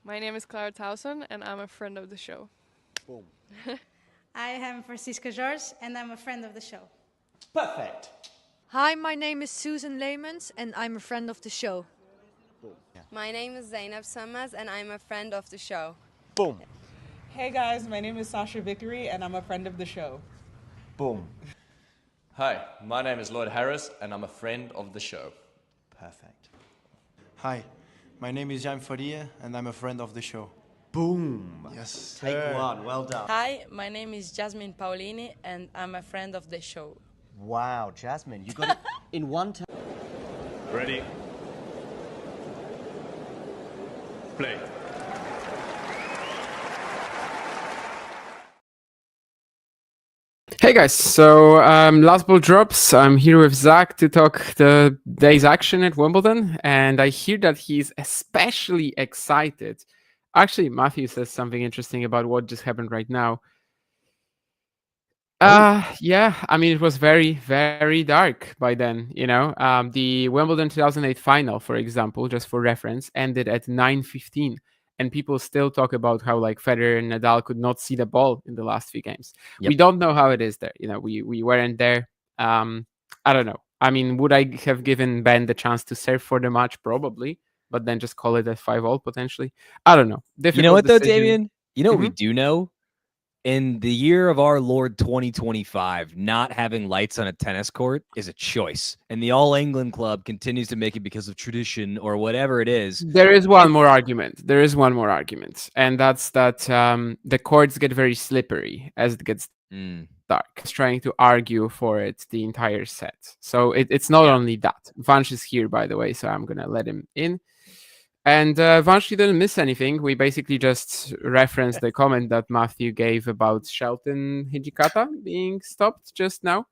My name is Clara Towson, and I'm a friend of the show. Boom. I am Francisca George, and I'm a friend of the show. Perfect. Hi, my name is Susan Leemans, and I'm a friend of the show. Boom. Yeah. My name is Zainab Sammaz, and I'm a friend of the show. Boom. Hey guys, my name is Sasha Vickery, and I'm a friend of the show. Boom. Hi, my name is Lloyd Harris, and I'm a friend of the show. Perfect. Hi, my name is Jan Faria, and I'm a friend of the show. Boom. Yes. Take one. Well done. Hi, my name is Jasmine Paulini, and I'm a friend of the show. Wow, Jasmine, you got it in one time. Ready? Play. Hey guys, so last ball drops. I'm here with Zach to talk the day's action at Wimbledon, and I hear that he's especially excited. Actually, Matthew says something interesting about what just happened right now. Yeah, I mean, it was very, very dark by then, you know. The Wimbledon 2008 final, for example, just for reference, ended at 9:15. And people still talk about how like Federer and Nadal could not see the ball in the last few games. Yep. We don't know how it is there. You know, we weren't there. I don't know. I mean, would I have given Ben the chance to serve for the match? Probably, but then just call it a 5-all potentially. I don't know. You know what though, decision. Damien? You know what we do know? In the year of our Lord 2025, not having lights on a tennis court is a choice. And the All England Club continues to make it because of tradition or whatever it is. There is one more argument. And that's that the courts get very slippery as it gets dark. It's trying to argue for it the entire set. So it's not only that. Vansh is here, by the way, so I'm going to let him in. And Vansh, you didn't miss anything. We basically just referenced the comment that Matthew gave about Shelton Hijikata being stopped just now.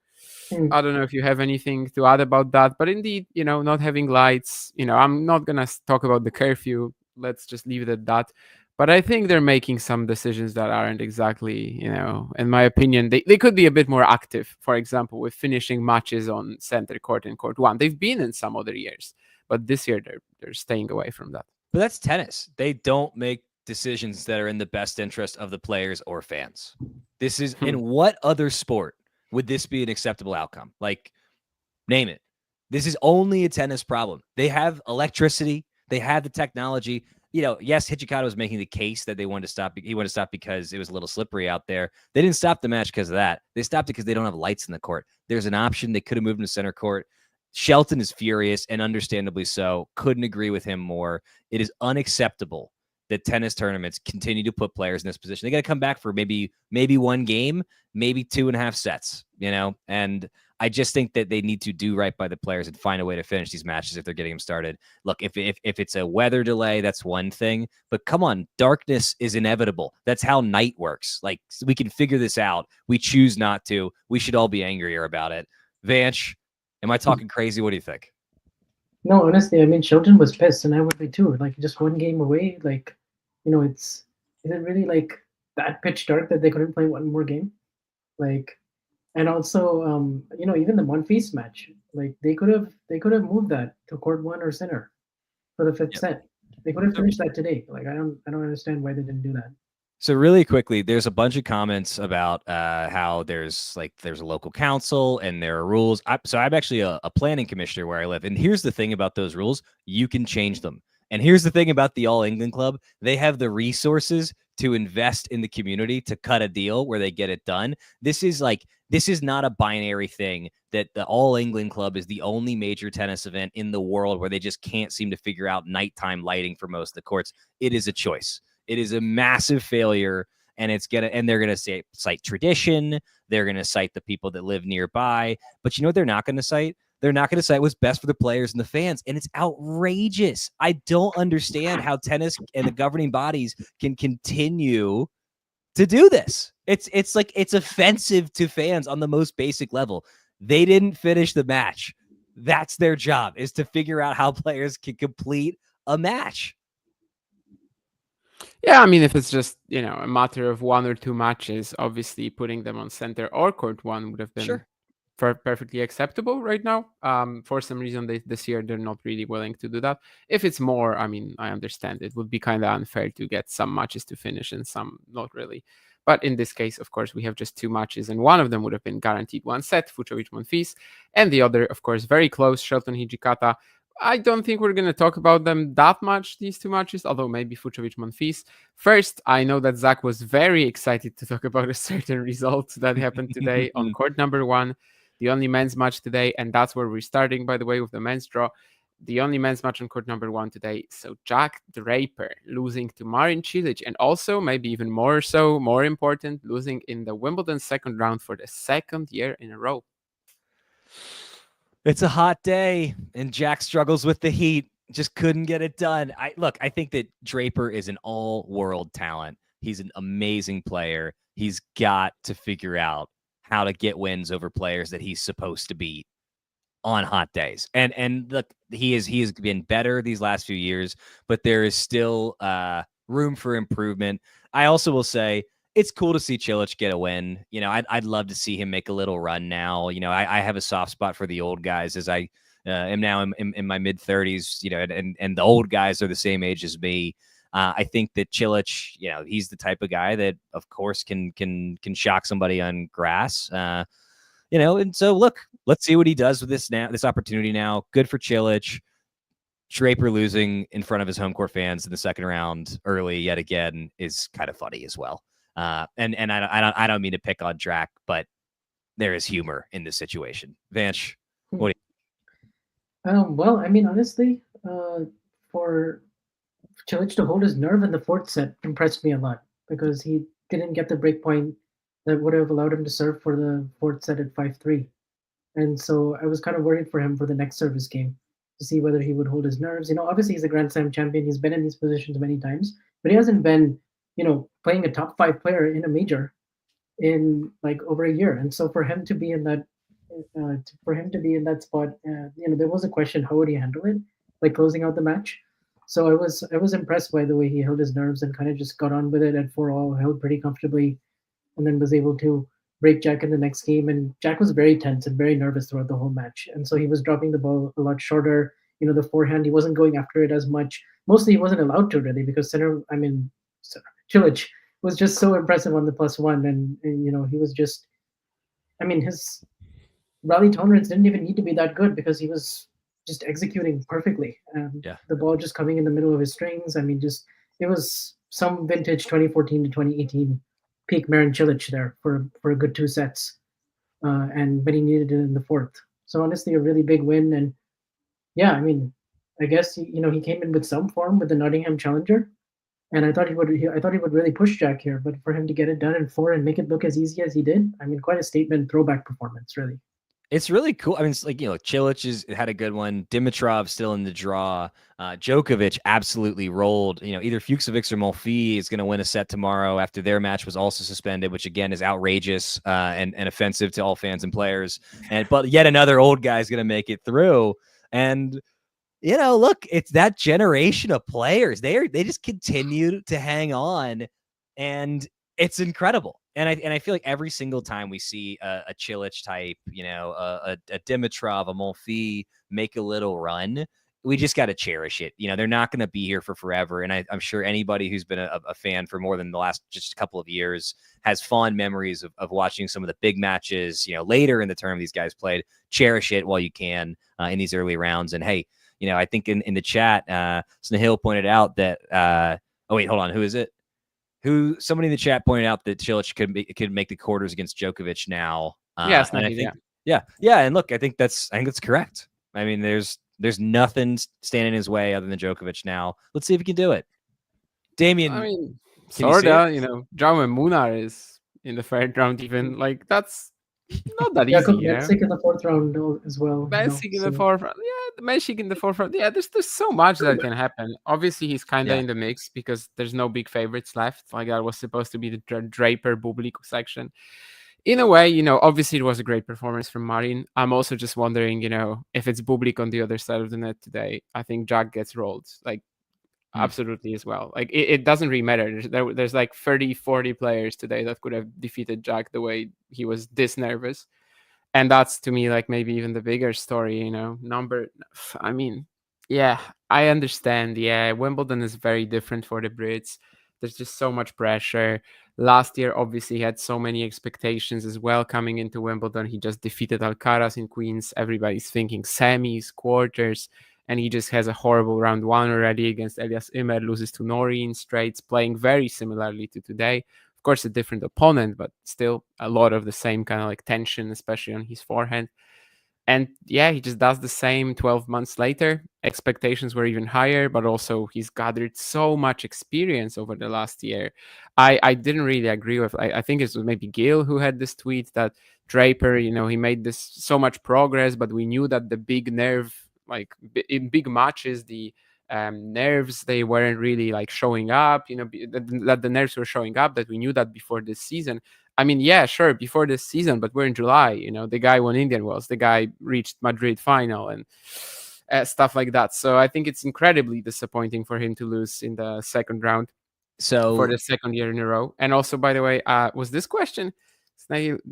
I don't know if you have anything to add about that, but indeed, you know, not having lights, you know, I'm not going to talk about the curfew. Let's just leave it at that. But I think they're making some decisions that aren't exactly, you know, in my opinion, they could be a bit more active, for example, with finishing matches on center court and court one. They've been in some other years, but this year they're staying away from that. But that's tennis. They don't make decisions that are in the best interest of the players or fans. This is in what other sport would this be an acceptable outcome? Like, name it. This is only a tennis problem. They have electricity. They have the technology. You know, yes, Hijikata was making the case that they wanted to stop. He wanted to stop because it was a little slippery out there. They didn't stop the match because of that. They stopped it because they don't have lights in the court. There's an option. They could have moved him to center court. Shelton is furious, and understandably so. Couldn't agree with him more. It is unacceptable that tennis tournaments continue to put players in this position. They got to come back for maybe one game, maybe 2.5 sets, you know? And I just think that they need to do right by the players and find a way to finish these matches if they're getting them started. Look, if it's a weather delay, that's one thing. But come on, darkness is inevitable. That's how night works. Like, we can figure this out. We choose not to. We should all be angrier about it. Vanch, am I talking crazy? What do you think? No, honestly, I mean, Shelton was pissed, and I would be too. Like, just one game away, like, you know, is it really like that pitch dark that they couldn't play one more game? Like, and also, you know, even the Monfils match, like they could have moved that to court one or center for the fifth set. They could have finished that today. Like, I don't understand why they didn't do that. So really quickly, there's a bunch of comments about how there's a local council and there are rules. So I'm actually a planning commissioner where I live. And here's the thing about those rules. You can change them. And here's the thing about the All England Club. They have the resources to invest in the community to cut a deal where they get it done. This is not a binary thing that the All England Club is the only major tennis event in the world where they just can't seem to figure out nighttime lighting for most of the courts. It is a choice. It is a massive failure, and they're gonna cite tradition. They're gonna cite the people that live nearby. But you know what they're not gonna cite? They're not gonna cite what's best for the players and the fans, and it's outrageous. I don't understand how tennis and the governing bodies can continue to do this. It's like it's offensive to fans on the most basic level. They didn't finish the match. That's their job, is to figure out how players can complete a match. Yeah, I mean, if it's just, you know, a matter of 1 or 2 matches, obviously putting them on center or court one would have been perfectly acceptable right now. For some reason, this year they're not really willing to do that. If it's more, I mean, I understand it would be kind of unfair to get some matches to finish and some not really. But in this case, of course, we have just 2 matches, and one of them would have been guaranteed 1 set, Fucsovics Monfils, and the other, of course, very close, Shelton Hijikata. I don't think we're going to talk about them that much, these 2 matches, although maybe Fucsovics Monfils. First, I know that Zach was very excited to talk about a certain result that happened today on court number 1, the only men's match today, and that's where we're starting, by the way, with the men's draw. The only men's match on court number 1 today. So Jack Draper losing to Marin Cilic, and also maybe even more so, more important, losing in the Wimbledon second round for the 2nd year in a row. It's a hot day, and Jack struggles with the heat. Just couldn't get it done. I think that Draper is an all-world talent. He's an amazing player. He's got to figure out how to get wins over players that he's supposed to beat on hot days. And look, he has been better these last few years, but there is still room for improvement. I also will say it's cool to see Cilic get a win. You know, I'd love to see him make a little run now. You know, I have a soft spot for the old guys, as I am now in my mid-30s, you know, and the old guys are the same age as me. I think that Cilic, you know, he's the type of guy that, of course, can shock somebody on grass. You know, and so look, let's see what he does with this opportunity now. Good for Cilic. Draper losing in front of his home court fans in the second round early yet again is kind of funny as well. And I don't mean to pick on Drac, but there is humor in this situation. Vanch, what do you? Well, I mean, honestly, for Cilic to hold his nerve in the 4th set impressed me a lot, because he didn't get the break point that would have allowed him to serve for the 4th set at 5-3. And so I was kind of worried for him for the next service game to see whether he would hold his nerves. You know, obviously he's a Grand Slam champion. He's been in these positions many times, but he hasn't been, you know, playing a top 5 player in a major in like over a year. And so for him to be in that, spot, you know, there was a question, how would he handle it, like closing out the match? So I was impressed by the way he held his nerves and kind of just got on with it at 4-all, held pretty comfortably, and then was able to break Jack in the next game. And Jack was very tense and very nervous throughout the whole match. And so he was dropping the ball a lot shorter. You know, the forehand, he wasn't going after it as much. Mostly he wasn't allowed to, really, because Cilic was just so impressive on the +1. And, you know, he was just, I mean, his rally tolerance didn't even need to be that good, because he was just executing perfectly. The ball just coming in the middle of his strings. I mean, just, it was some vintage 2014 to 2018 peak Marin Cilic there for a good 2 sets, but he needed it in the 4th. So honestly, a really big win. And yeah, I mean, I guess, you know, he came in with some form with the Nottingham Challenger, and I thought he would really push Jack here. But for him to get it done in 4 and make it look as easy as he did, I mean, quite a statement throwback performance, really. It's really cool. I mean, it's like, you know, Cilic had a good one. Dimitrov still in the draw. Djokovic absolutely rolled. You know, either Fucsovics or Monfils is going to win a set tomorrow after their match was also suspended, which again is outrageous and offensive to all fans and players. But yet another old guy is going to make it through. And you know, look, it's that generation of players. They just continue to hang on, and it's incredible. And I feel like every single time we see a Cilic type, you know, a Dimitrov, a Monfils make a little run, we just got to cherish it. You know, they're not going to be here for forever. And I'm sure anybody who's been a fan for more than the last just a couple of years has fond memories of watching some of the big matches, you know, later in the term these guys played. Cherish it while you can in these early rounds. And hey, you know, I think in the chat, Snahil pointed out that, oh wait, hold on. Who is it? Somebody in the chat pointed out that Cilic could make the quarters against Djokovic now. Yes, yeah. And look, I think that's correct. I mean, there's nothing standing in his way other than Djokovic now. Let's see if he can do it. Damien, I mean, sorta, you know, Jaume Munar is in the 3rd round even. Like, that's not that easy. Mensik in the 4th round as well. Mensik in the 4th round. Yeah, Mensik in the 4th round. Yeah, there's so much that can happen. Obviously, he's kind of in the mix because there's no big favorites left. Like, that was supposed to be the Draper Bublik section. In a way, you know, obviously it was a great performance from Marin. I'm also just wondering, you know, if it's Bublik on the other side of the net today, I think Jack gets rolled. Like, absolutely as well. Like, it doesn't really matter. There's like 30, 40 players today that could have defeated Jack the way he was this nervous. And that's to me like maybe even the bigger story, you know. I mean, yeah, I understand. Yeah, Wimbledon is very different for the Brits. There's just so much pressure. Last year, obviously, he had so many expectations as well coming into Wimbledon. He just defeated Alcaraz in Queens. Everybody's thinking semis, quarters, and he just has a horrible round one already against Elias Ymer, loses to Nori in straights, playing very similarly to today. Of course, a different opponent, but still a lot of the same kind of like tension, especially on his forehand. And yeah, he just does the same 12 months later. Expectations were even higher, but also he's gathered so much experience over the last year. I didn't really agree with, I think it was maybe Gil who had this tweet that Draper, you know, he made this so much progress, but we knew that the big nerve, like in big matches, the nerves, they weren't really like showing up, you know, that the nerves were showing up, that we knew that before this season. I mean, yeah, sure, before this season, but we're in July, you know, the guy won Indian Wells, the guy reached Madrid final and stuff like that. So I think it's incredibly disappointing for him to lose in the second round for the second year in a row. And also, by the way, was this question,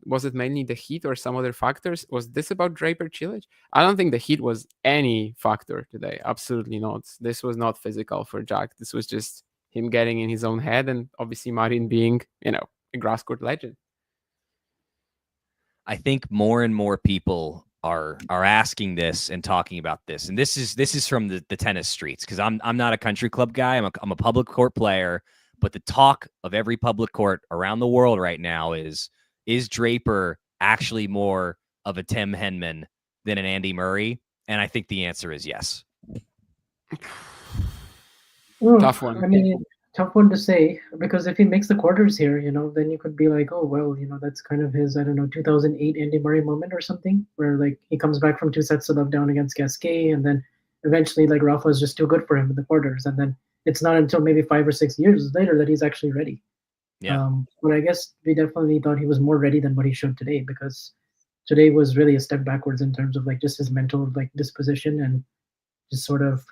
was it mainly the heat or some other factors? Was this about Draper Cilic? I don't think the heat was any factor today. Absolutely not. This was not physical for Jack. This was just him getting in his own head, and obviously Marin being, you know, a grass court legend. I think more and more people are asking this and talking about this, and this is from the tennis streets, because I'm not a country club guy. I'm a public court player, but the talk of every public court around the world right now is Draper actually more of a Tim Henman than an Andy Murray? And I think the answer is yes. Tough one. I mean, tough one to say, because if he makes the quarters here, you know, then you could be like, oh, well, you know, that's kind of his, I don't know, 2008 Andy Murray moment or something, where like he comes back from 2 sets to love down against Gasquet, and then eventually like Rafa is just too good for him in the quarters, and then it's not until maybe 5 or 6 years later that he's actually ready. Yeah. But I guess we definitely thought he was more ready than what he showed today, because today was really a step backwards in terms of like just his mental like disposition, and just sort of,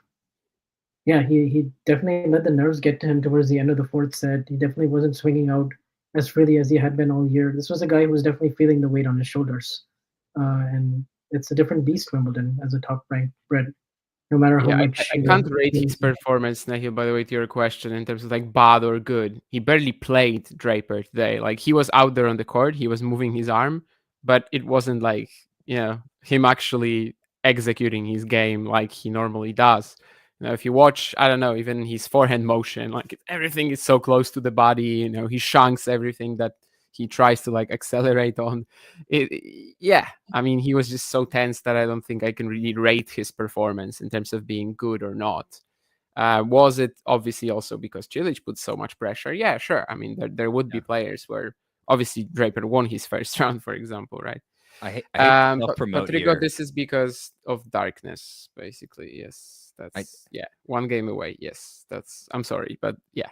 yeah, he definitely let the nerves get to him towards the end of the fourth set. He definitely wasn't swinging out as freely as he had been all year. This was a guy who was definitely feeling the weight on his shoulders. And it's a different beast, Wimbledon, as a top-ranked Brit. No matter how much... I can't rate his performance, Nahil, by the way, to your question, in terms of like bad or good. He barely played Draper today. Like, he was out there on the court, he was moving his arm, but it wasn't like, you know, him actually executing his game like he normally does. You know, if you watch, I don't know, even his forehand motion, like everything is so close to the body, you know, he shunks everything that he tries to like accelerate on it. Yeah, I mean, he was just so tense that I don't think I can really rate his performance in terms of being good or not. Was it obviously also because Cilic put so much pressure? Yeah, sure. I mean, there would be players where obviously Draper won his first round, for example, right? I hate self-promote Rodrigo, here. this is because of darkness, basically. Yes, that's yeah, 1 game away. Yes, that's. I'm sorry, but yeah,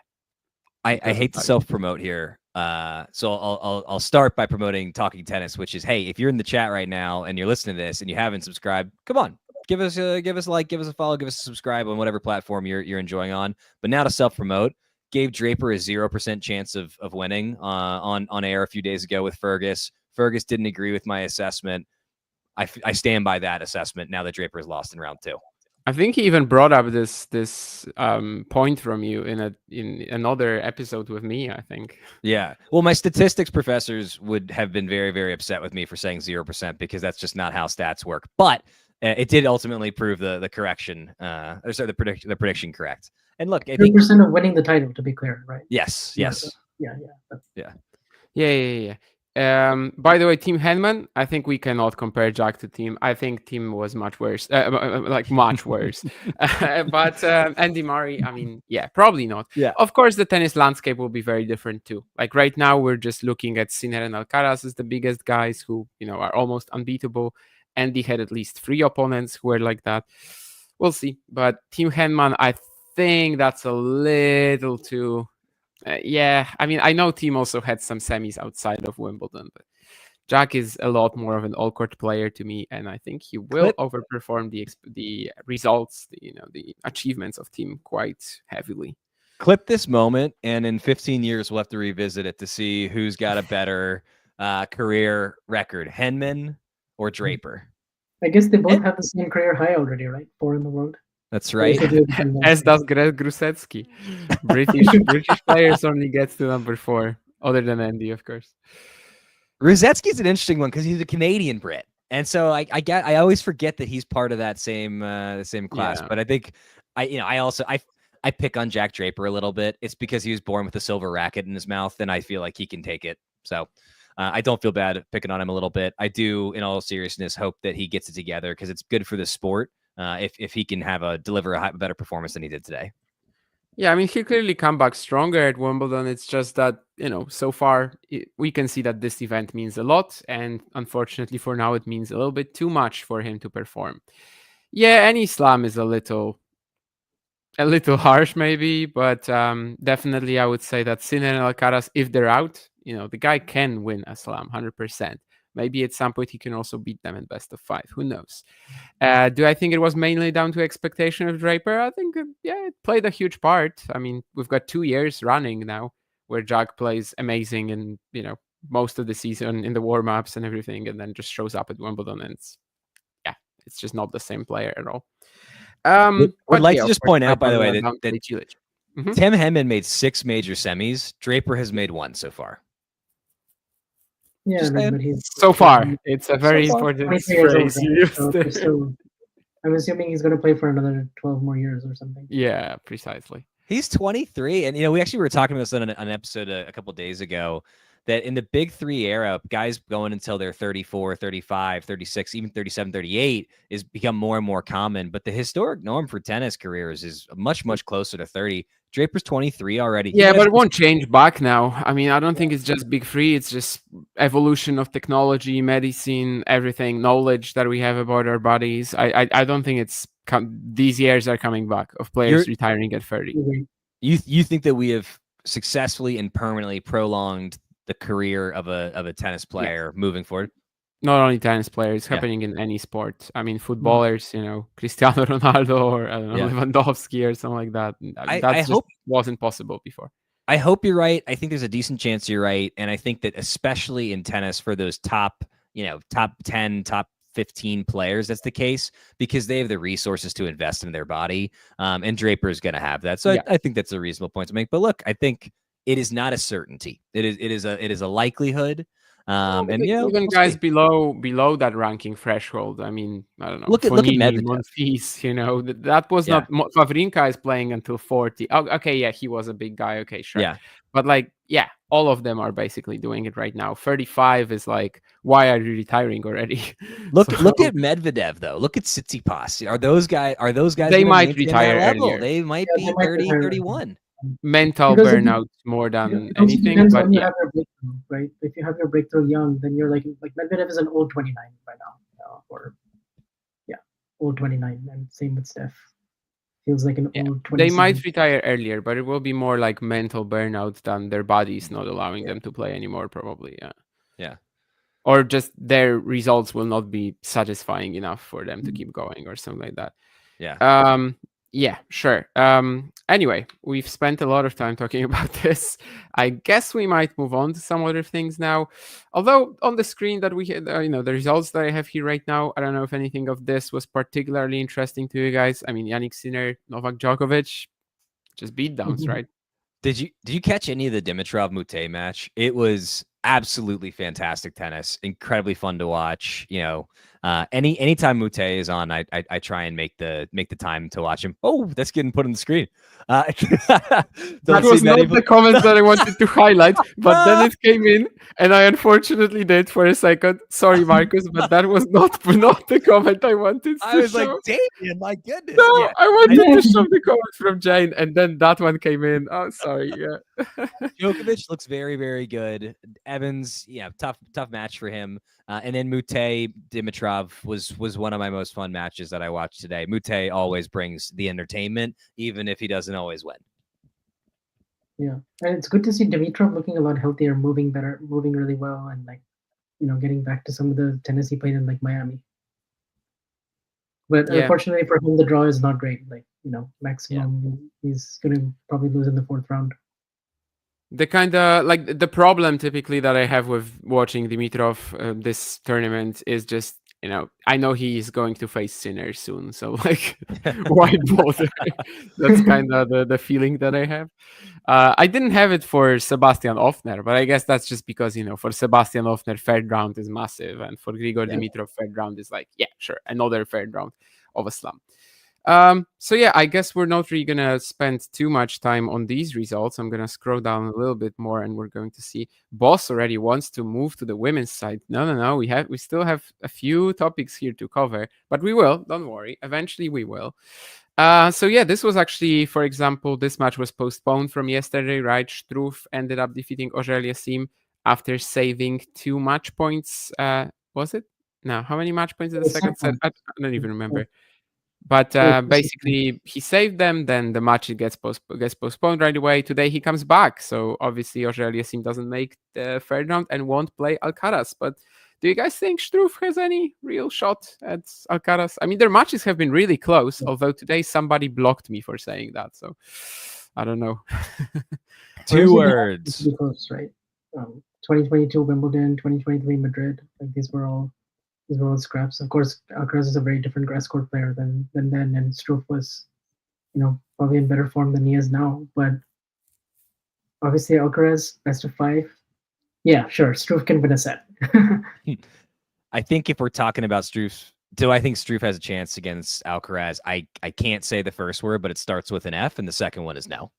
I hate to self-promote here. So I'll start by promoting Talking Tennis, which is, hey, if you're in the chat right now and you're listening to this and you haven't subscribed, come on, give us a like, give us a follow, give us a subscribe on whatever platform you're enjoying on. But now to self-promote, gave Draper a 0% chance of winning on air a few days ago with Fergus. Fergus didn't agree with my assessment. I stand by that assessment now that Draper is lost in round 2. I think he even brought up this point from you in another episode with me, I think. Yeah. Well, my statistics professors would have been very, very upset with me for saying 0%, because that's just not how stats work. But it did ultimately prove the correction, or sorry, the prediction correct. And look, I think 3% of winning the title, to be clear, right? Yes. Yeah. By the way, Team Henman, I think we cannot compare Jack to Team. I think Team was much worse, like much worse. But Andy Murray, I mean, yeah, probably not. Yeah. Of course, the tennis landscape will be very different too. Like right now, we're just looking at Sinner and Alcaraz as the biggest guys who, you know, are almost unbeatable. Andy had at least 3 opponents who were like that. We'll see. But Team Henman, I think that's a little too... yeah, I mean, I know Team also had some semis outside of Wimbledon, but Jack is a lot more of an all-court player to me, and I think he will overperform the results, the achievements of Team quite heavily. Clip this moment, and in 15 years, we'll have to revisit it to see who's got a better career record, Henman or Draper. I guess they both have the same career high already, right? 4 in the world. That's right. As does Greg Grusecki. British players only gets to number 4, other than Andy, of course. Grusecki's an interesting one because he's a Canadian Brit, and so I always forget that he's part of that same class. But I think I pick on Jack Draper a little bit. It's because he was born with a silver racket in his mouth, and I feel like he can take it. So I don't feel bad picking on him a little bit. I do, in all seriousness, hope that he gets it together because it's good for the sport if he can deliver a better performance than he did today. Yeah, I mean, he clearly come back stronger at Wimbledon. It's just that, so far we can see that this event means a lot. And unfortunately for now, it means a little bit too much for him to perform. Yeah, any slam is a little harsh maybe, but definitely I would say that Sinner and Alcaraz, if they're out, the guy can win a slam 100%. Maybe at some point he can also beat them in best of 5. Who knows? Do I think it was mainly down to expectation of Draper? I think, it played a huge part. I mean, we've got 2 years running now where Jack plays amazing and, most of the season in the warm-ups and everything, and then just shows up at Wimbledon and it's just not the same player at all. Would like to just point out, by the way, that Mm-hmm. Tim Henman made 6 major semis. Draper has made 1 so far. Yeah, but he's so far. It's a very important phrase you used. So I'm assuming he's going to play for another 12 more years or something. Yeah, precisely. He's 23, and we actually were talking about this on an episode a couple days ago. That in the big 3 era, guys going until they're 34, 35, 36, even 37, 38 is become more and more common. But the historic norm for tennis careers is much, much closer to 30. Draper's 23 already. Yeah, but it won't change back now. I mean, I don't think it's just big 3. It's just evolution of technology, medicine, everything, knowledge that we have about our bodies. I don't think these years are coming back of players retiring at 30. You think that we have successfully and permanently prolonged the career of a tennis player moving forward? Not only tennis players, happening in any sport. I mean, footballers, Cristiano Ronaldo or I don't know, Lewandowski or something like that. I hope wasn't possible before. I hope you're right. I think there's a decent chance you're right, and I think that especially in tennis for those top 10, top 15 players, that's the case because they have the resources to invest in their body, and Draper is going to have that. So I think that's a reasonable point to make. But look, I think it is not a certainty. It is a likelihood. And even guys below that ranking threshold. I mean, I don't know. Look at Medvedev. Monfils, that was not Wawrinka is playing until 40. Oh, okay, yeah, he was a big guy. Okay, sure. Yeah, but all of them are basically doing it right now. 35 is like, why are you retiring already? Look at Medvedev though. Look at Tsitsipas. Are those guys? They might retire earlier. They might be 30, 31. Mental burnout more than anything, but you have your breakthrough, right? If you have your breakthrough young, then you're like Medvedev is an old 29 right now, old 29, and same with Steph. Feels like an old 27. They might retire earlier, but it will be more like mental burnout than their bodies not allowing them to play anymore, probably. Yeah. Or just their results will not be satisfying enough for them to keep going or something like that. Yeah. Yeah, sure. Anyway, we've spent a lot of time talking about this. I guess we might move on to some other things now. Although on the screen that we had, the results that I have here right now, I don't know if anything of this was particularly interesting to you guys. I mean, Jannik Sinner, Novak Djokovic, just beatdowns, right? Did you catch any of the Dimitrov Mute match? It was absolutely fantastic tennis, incredibly fun to watch. Anytime Mute is on, I try and make the time to watch him. Oh, that's getting put on the screen. That was not the comments that I wanted to highlight, but then it came in, and I unfortunately did for a second. Sorry, Marcus, but that was not the comment I wanted. I was like, Damien, my goodness. No, yeah. I wanted to show the comment from Jane, and then that one came in. Oh, sorry. Yeah. Djokovic looks very, very good. Evans, tough match for him. And then Mute Dimitrov was one of my most fun matches that I watched today. Mute always brings the entertainment, even if he doesn't always win. Yeah, and it's good to see Dimitrov looking a lot healthier, moving better, moving really well, and getting back to some of the tennis he played in Miami. But unfortunately for him, the draw is not great. Maximum he's going to probably lose in the 4th round. The kind of the problem typically that I have with watching Dimitrov this tournament is just I know he's going to face Sinner soon, so like, why bother? That's kind of the feeling that I have. I didn't have it for Sebastian Ofner, but I guess that's just because, for Sebastian Ofner, third round is massive, and for Grigor Dimitrov, third round is like, yeah, sure, another third round of a slam. So yeah, I guess we're not really gonna spend too much time on these results. I'm gonna scroll down a little bit more, and we're going to see Boss already wants to move to the women's side. No. We still have a few topics here to cover, but we will. Don't worry. Eventually, we will. So yeah, this was actually, for example, this match was postponed from yesterday, right? Struff ended up defeating Auger-Aliassime after saving 2 match points. Was it? No, how many match points in the second set? I don't even remember. But basically, he saved them. Then the match gets postponed right away. Today he comes back. So obviously, Auger-Aliassime doesn't make the third round and won't play Alcaraz. But do you guys think Struff has any real shot at Alcaraz? I mean, their matches have been really close. Although today somebody blocked me for saying that. So I don't know. 2 words. Close, right? 2022 Wimbledon, 2023 Madrid. Like these were all scraps. Of course, Alcaraz is a very different grass court player than then, and Struff was, probably in better form than he is now. But obviously, Alcaraz best of 5. Yeah, sure, Struff can win a set. I think if we're talking about Struff, do I think Struff has a chance against Alcaraz? I can't say the first word, but it starts with an F, and the second one is no.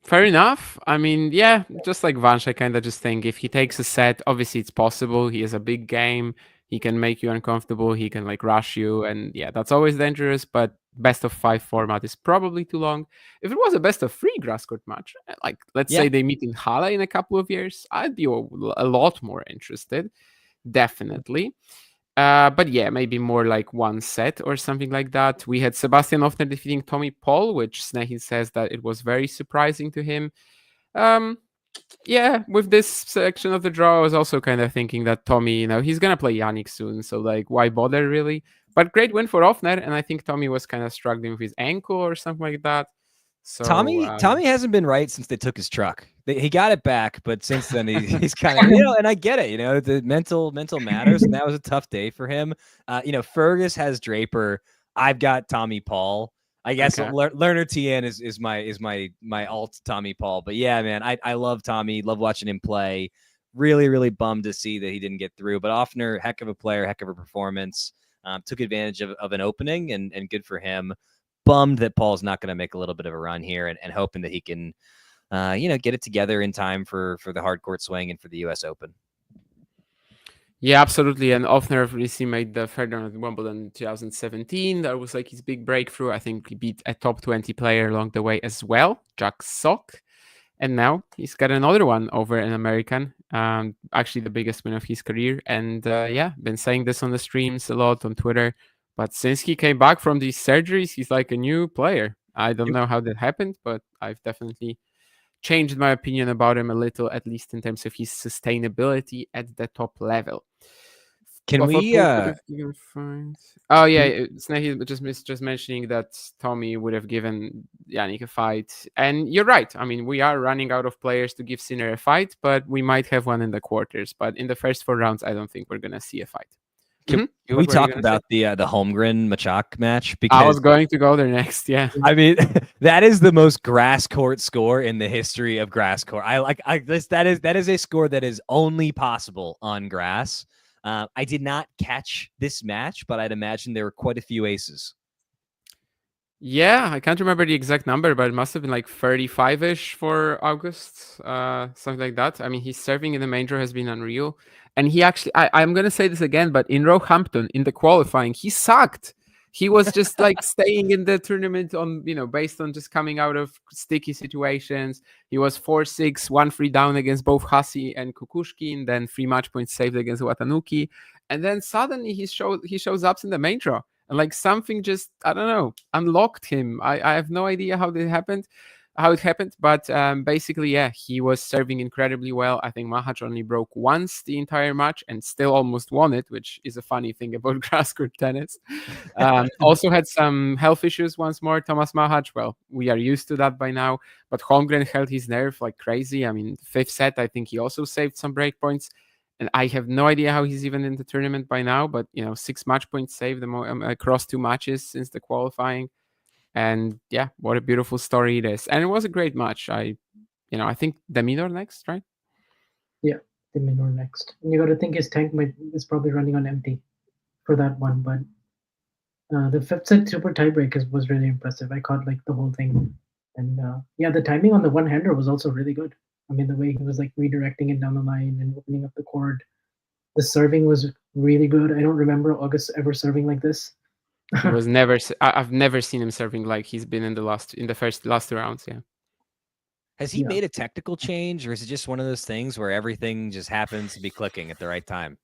Fair enough. I mean, yeah, just like Vansh, I kind of just think if he takes a set, obviously it's possible. He has a big game. He can make you uncomfortable. He can like rush you. And yeah, that's always dangerous. But best of 5 format is probably too long. If it was a best of 3 grass court match, like let's say they meet in Halle in a couple of years, I'd be a lot more interested. Definitely. But yeah, maybe more like 1 set or something like that. We had Sebastian Ofner defeating Tommy Paul, which Snehin says that it was very surprising to him. Yeah, with this section of the draw, I was also kind of thinking that Tommy, he's going to play Yannick soon. So like, why bother really? But great win for Ofner. And I think Tommy was kind of struggling with his ankle or something like that. So Tommy hasn't been right since they took his truck. He got it back, but since then he's kind of, and I get it, the mental matters, and that was a tough day for him. Fergus has Draper. I've got Tommy Paul. I guess Lerner TN is my alt Tommy Paul. But yeah, man, I love Tommy. Love watching him play. Really, really bummed to see that he didn't get through. But Ofner, heck of a player, heck of a performance. Took advantage of an opening, and good for him. Bummed that Paul's not going to make a little bit of a run here, and hoping that he can, get it together in time for the hard court swing and for the U.S. Open. Yeah, absolutely. And Ofner recently made the third round at Wimbledon in 2017. That was like his big breakthrough. I think he beat a top 20 player along the way as well, Jack Sock. And now he's got another one over an American, actually the biggest win of his career. And been saying this on the streams a lot on Twitter. But since he came back from these surgeries, he's like a new player. I don't know how that happened, but I've definitely changed my opinion about him a little, at least in terms of his sustainability at the top level. Can we? Oh yeah, Snehi just mentioning that Tommy would have given Yannick a fight, and you're right. I mean, we are running out of players to give Sinner a fight, but we might have one in the quarters. But in the first 4 rounds, I don't think we're gonna see a fight. Can we talk about the Holmgren Machak match? Because I was going to go there next. Yeah, I mean that is the most grass court score in the history of grass court. That is a score that is only possible on grass. I did not catch this match, but I'd imagine there were quite a few aces. Yeah, I can't remember the exact number, but it must have been like 35-ish for August, something like that. I mean, his serving in the main draw has been unreal. And he actually, I'm going to say this again, but in Roehampton, in the qualifying, he sucked. He was just like staying in the tournament on, based on just coming out of sticky situations. He was 4-6, 1-3 down against both Hassi and Kukushkin, then 3 match points saved against Watanuki. And then suddenly he shows up in the main draw. And like something just, I don't know, unlocked him. I have no idea how it happened. But basically, yeah, he was serving incredibly well. I think Mahac only broke once the entire match and still almost won it, which is a funny thing about grass court tennis. Also had some health issues once more, Thomas Mahac. Well, we are used to that by now, but Holmgren held his nerve like crazy. I mean, 5th set, I think he also saved some break points. And I have no idea how he's even in the tournament by now, but 6 match points saved across 2 matches since the qualifying. And yeah, what a beautiful story it is. And it was a great match. I think the Minor next, right? Yeah, the Minor next. And you got to think his tank is probably running on empty for that one. But the 5th set super tiebreak was really impressive. I caught like the whole thing. And yeah, the timing on the one-hander was also really good. I mean, the way he was like redirecting it down the line and opening up the court. The serving was really good. I don't remember August ever serving like this. He was never. I've never seen him serving like he's been in the last 2 rounds. Yeah. Has he made a technical change, or is it just one of those things where everything just happens to be clicking at the right time?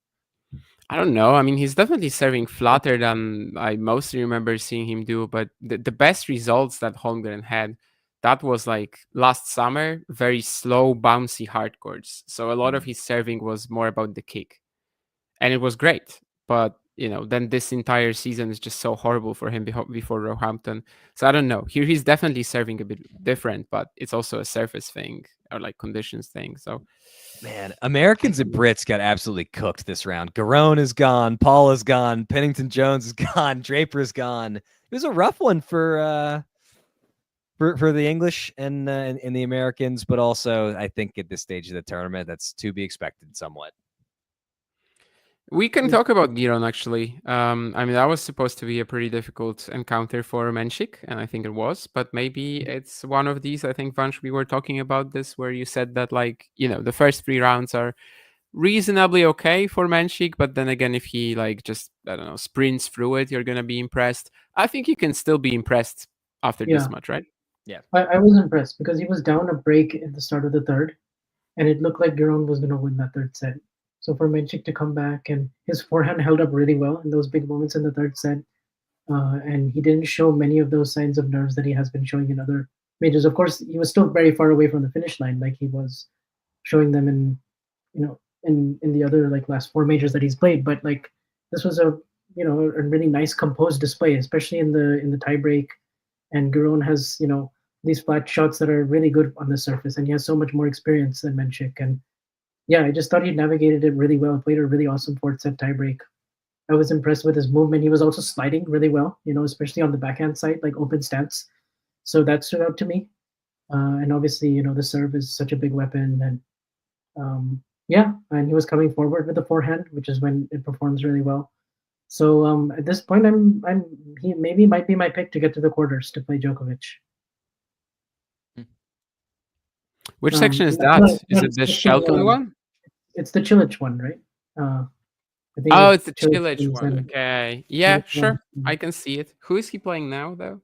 I don't know. I mean, he's definitely serving flatter than I mostly remember seeing him do. But the best results that Holmgren had, that was like last summer, very slow, bouncy hard courts. So a lot of his serving was more about the kick. And it was great. But, then this entire season is just so horrible for him before Roehampton. So I don't know. Here he's definitely serving a bit different, but it's also a surface thing or like conditions thing. So, man, Americans and Brits got absolutely cooked this round. Garone is gone. Paul is gone. Pennington Jones is gone. Draper is gone. It was a rough one for the English and the Americans, but also I think at this stage of the tournament, that's to be expected somewhat. We can talk about Giron, actually. I mean, that was supposed to be a pretty difficult encounter for Mensik, and I think it was. But maybe it's one of these, I think, Vansh, we were talking about this, where you said that, like, the first 3 rounds are reasonably okay for Mensik, but then again, if he, like, just, I don't know, sprints through it, you're going to be impressed. I think you can still be impressed after this much, right? Yeah. I was impressed because he was down a break at the start of the third, and it looked like Giron was going to win that third set. So for Mensik to come back, and his forehand held up really well in those big moments in the third set, and he didn't show many of those signs of nerves that he has been showing in other majors. Of course, he was still very far away from the finish line, like he was showing them in the other like last 4 majors that he's played. But like this was a really nice composed display, especially in the tiebreak. And Giron has these flat shots that are really good on the surface, and he has so much more experience than Mensik. And yeah, I just thought he navigated it really well. Played a really awesome 4th set tiebreak. I was impressed with his movement. He was also sliding really well, especially on the backhand side, like open stance. So that stood out to me. And obviously, the serve is such a big weapon. And and he was coming forward with the forehand, which is when it performs really well. So at this point, he maybe might be my pick to get to the quarters to play Djokovic. Which section is that? Is it the Shelton one? It's the Cilic one, right? It's the Cilic one. Okay. Yeah, sure. I can see it. Who is he playing now, though?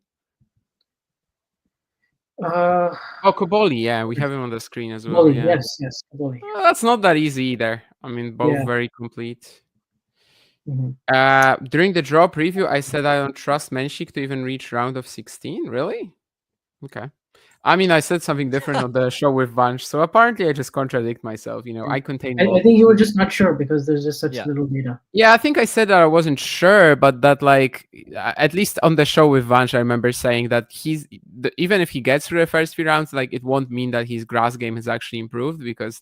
Koboli. Yeah, we have him on the screen as well. Koboli, yeah. Yes, Koboli. Well, that's not that easy either. I mean, both very complete. Mm-hmm. During the draw preview, I said I don't trust Mensik to even reach round of 16. Really? Okay. I mean, I said something different on the show with Vansh, so apparently I just contradict myself. I contain. I think you were just not sure because there's just such little data. Yeah, I think I said that I wasn't sure, but that like at least on the show with Vansh, I remember saying that even if he gets through the first 3 rounds, like it won't mean that his grass game has actually improved because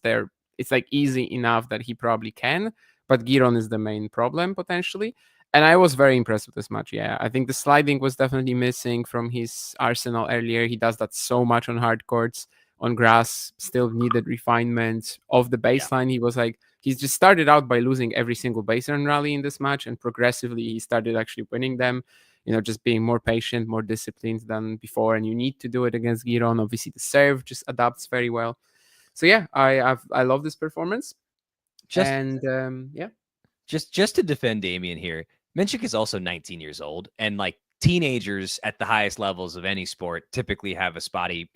it's like easy enough that he probably can, but Giron is the main problem potentially. And I was very impressed with this match. Yeah, I think the sliding was definitely missing from his arsenal earlier. He does that so much on hard courts. On grass, still needed refinement. Off the baseline, he's just started out by losing every single baseline rally in this match, and progressively he started actually winning them. Just being more patient, more disciplined than before. And you need to do it against Giron. Obviously, the serve just adapts very well. So yeah, I love this performance. Just to defend Damien here. Mensik is also 19 years old, and like teenagers at the highest levels of any sport typically have spotty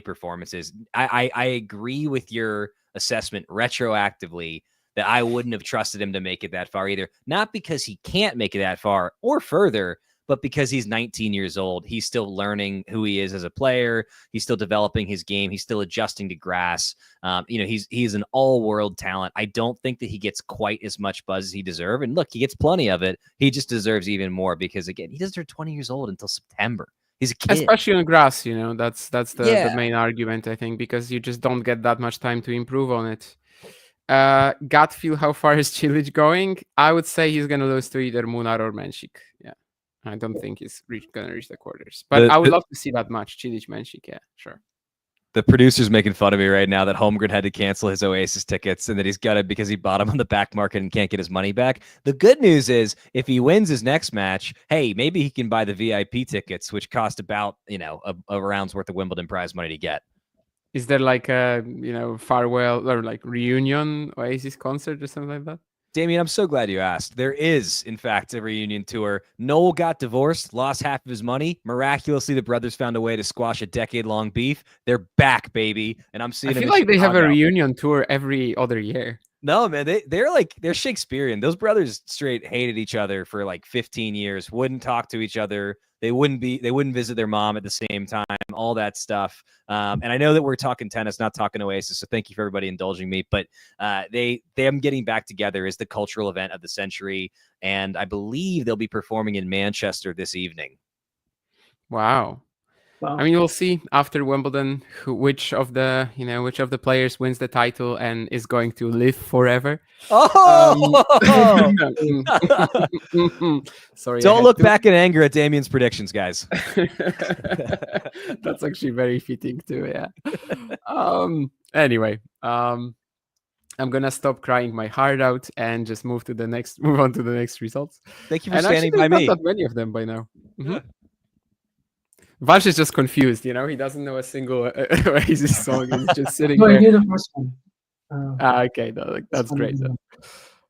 performances. I agree with your assessment retroactively that I wouldn't have trusted him to make it that far either. Not because he can't make it that far or further, but because he's 19 years old. He's still learning who he is as a player. He's still developing his game. He's still adjusting to grass. He's an all-world talent. I don't think that he gets quite as much buzz as he deserves. And look, he gets plenty of it. He just deserves even more because, again, he doesn't turn 20 years old until September. He's a kid. Especially on grass, that's the main argument, I think, because you just don't get that much time to improve on it. gut feel, how far is Cilic going? I would say he's going to lose to either Munar or Mensik. Yeah. I don't think he's going to reach the quarters. But I would love to see that match. Cilic, Mensik, yeah, sure. The producer's making fun of me right now that Holmgren had to cancel his Oasis tickets and that he's got it because he bought them on the back market and can't get his money back. The good news is if he wins his next match, hey, maybe he can buy the VIP tickets, which cost about, a round's worth of Wimbledon prize money to get. Is there like a, farewell or like reunion Oasis concert or something like that? Damien, I'm so glad you asked. There is, in fact, a reunion tour. Noel got divorced, lost half of his money. Miraculously, the brothers found a way to squash a decade-long beef. They're back, baby. And I'm seeing. I feel like they have a reunion tour every other year. No, man, they're Shakespearean. Those brothers straight hated each other for like 15 years. Wouldn't talk to each other. They wouldn't visit their mom at the same time. All that stuff. And I know that we're talking tennis, not talking Oasis. So thank you for everybody indulging me. But them getting back together is the cultural event of the century, and I believe they'll be performing in Manchester this evening. Wow. I mean, we'll see after Wimbledon which of the players wins the title and is going to live forever. Oh, sorry. Don't look back in anger at Damien's predictions, guys. That's actually very fitting too. Yeah. Anyway, I'm gonna stop crying my heart out and just move on to the next results. Thank you for standing by me. Not that many of them by now. Mm-hmm. Vansh is just confused, he doesn't know a single Oasis song. He's just sitting there. I knew the first one. Okay, no, that's great.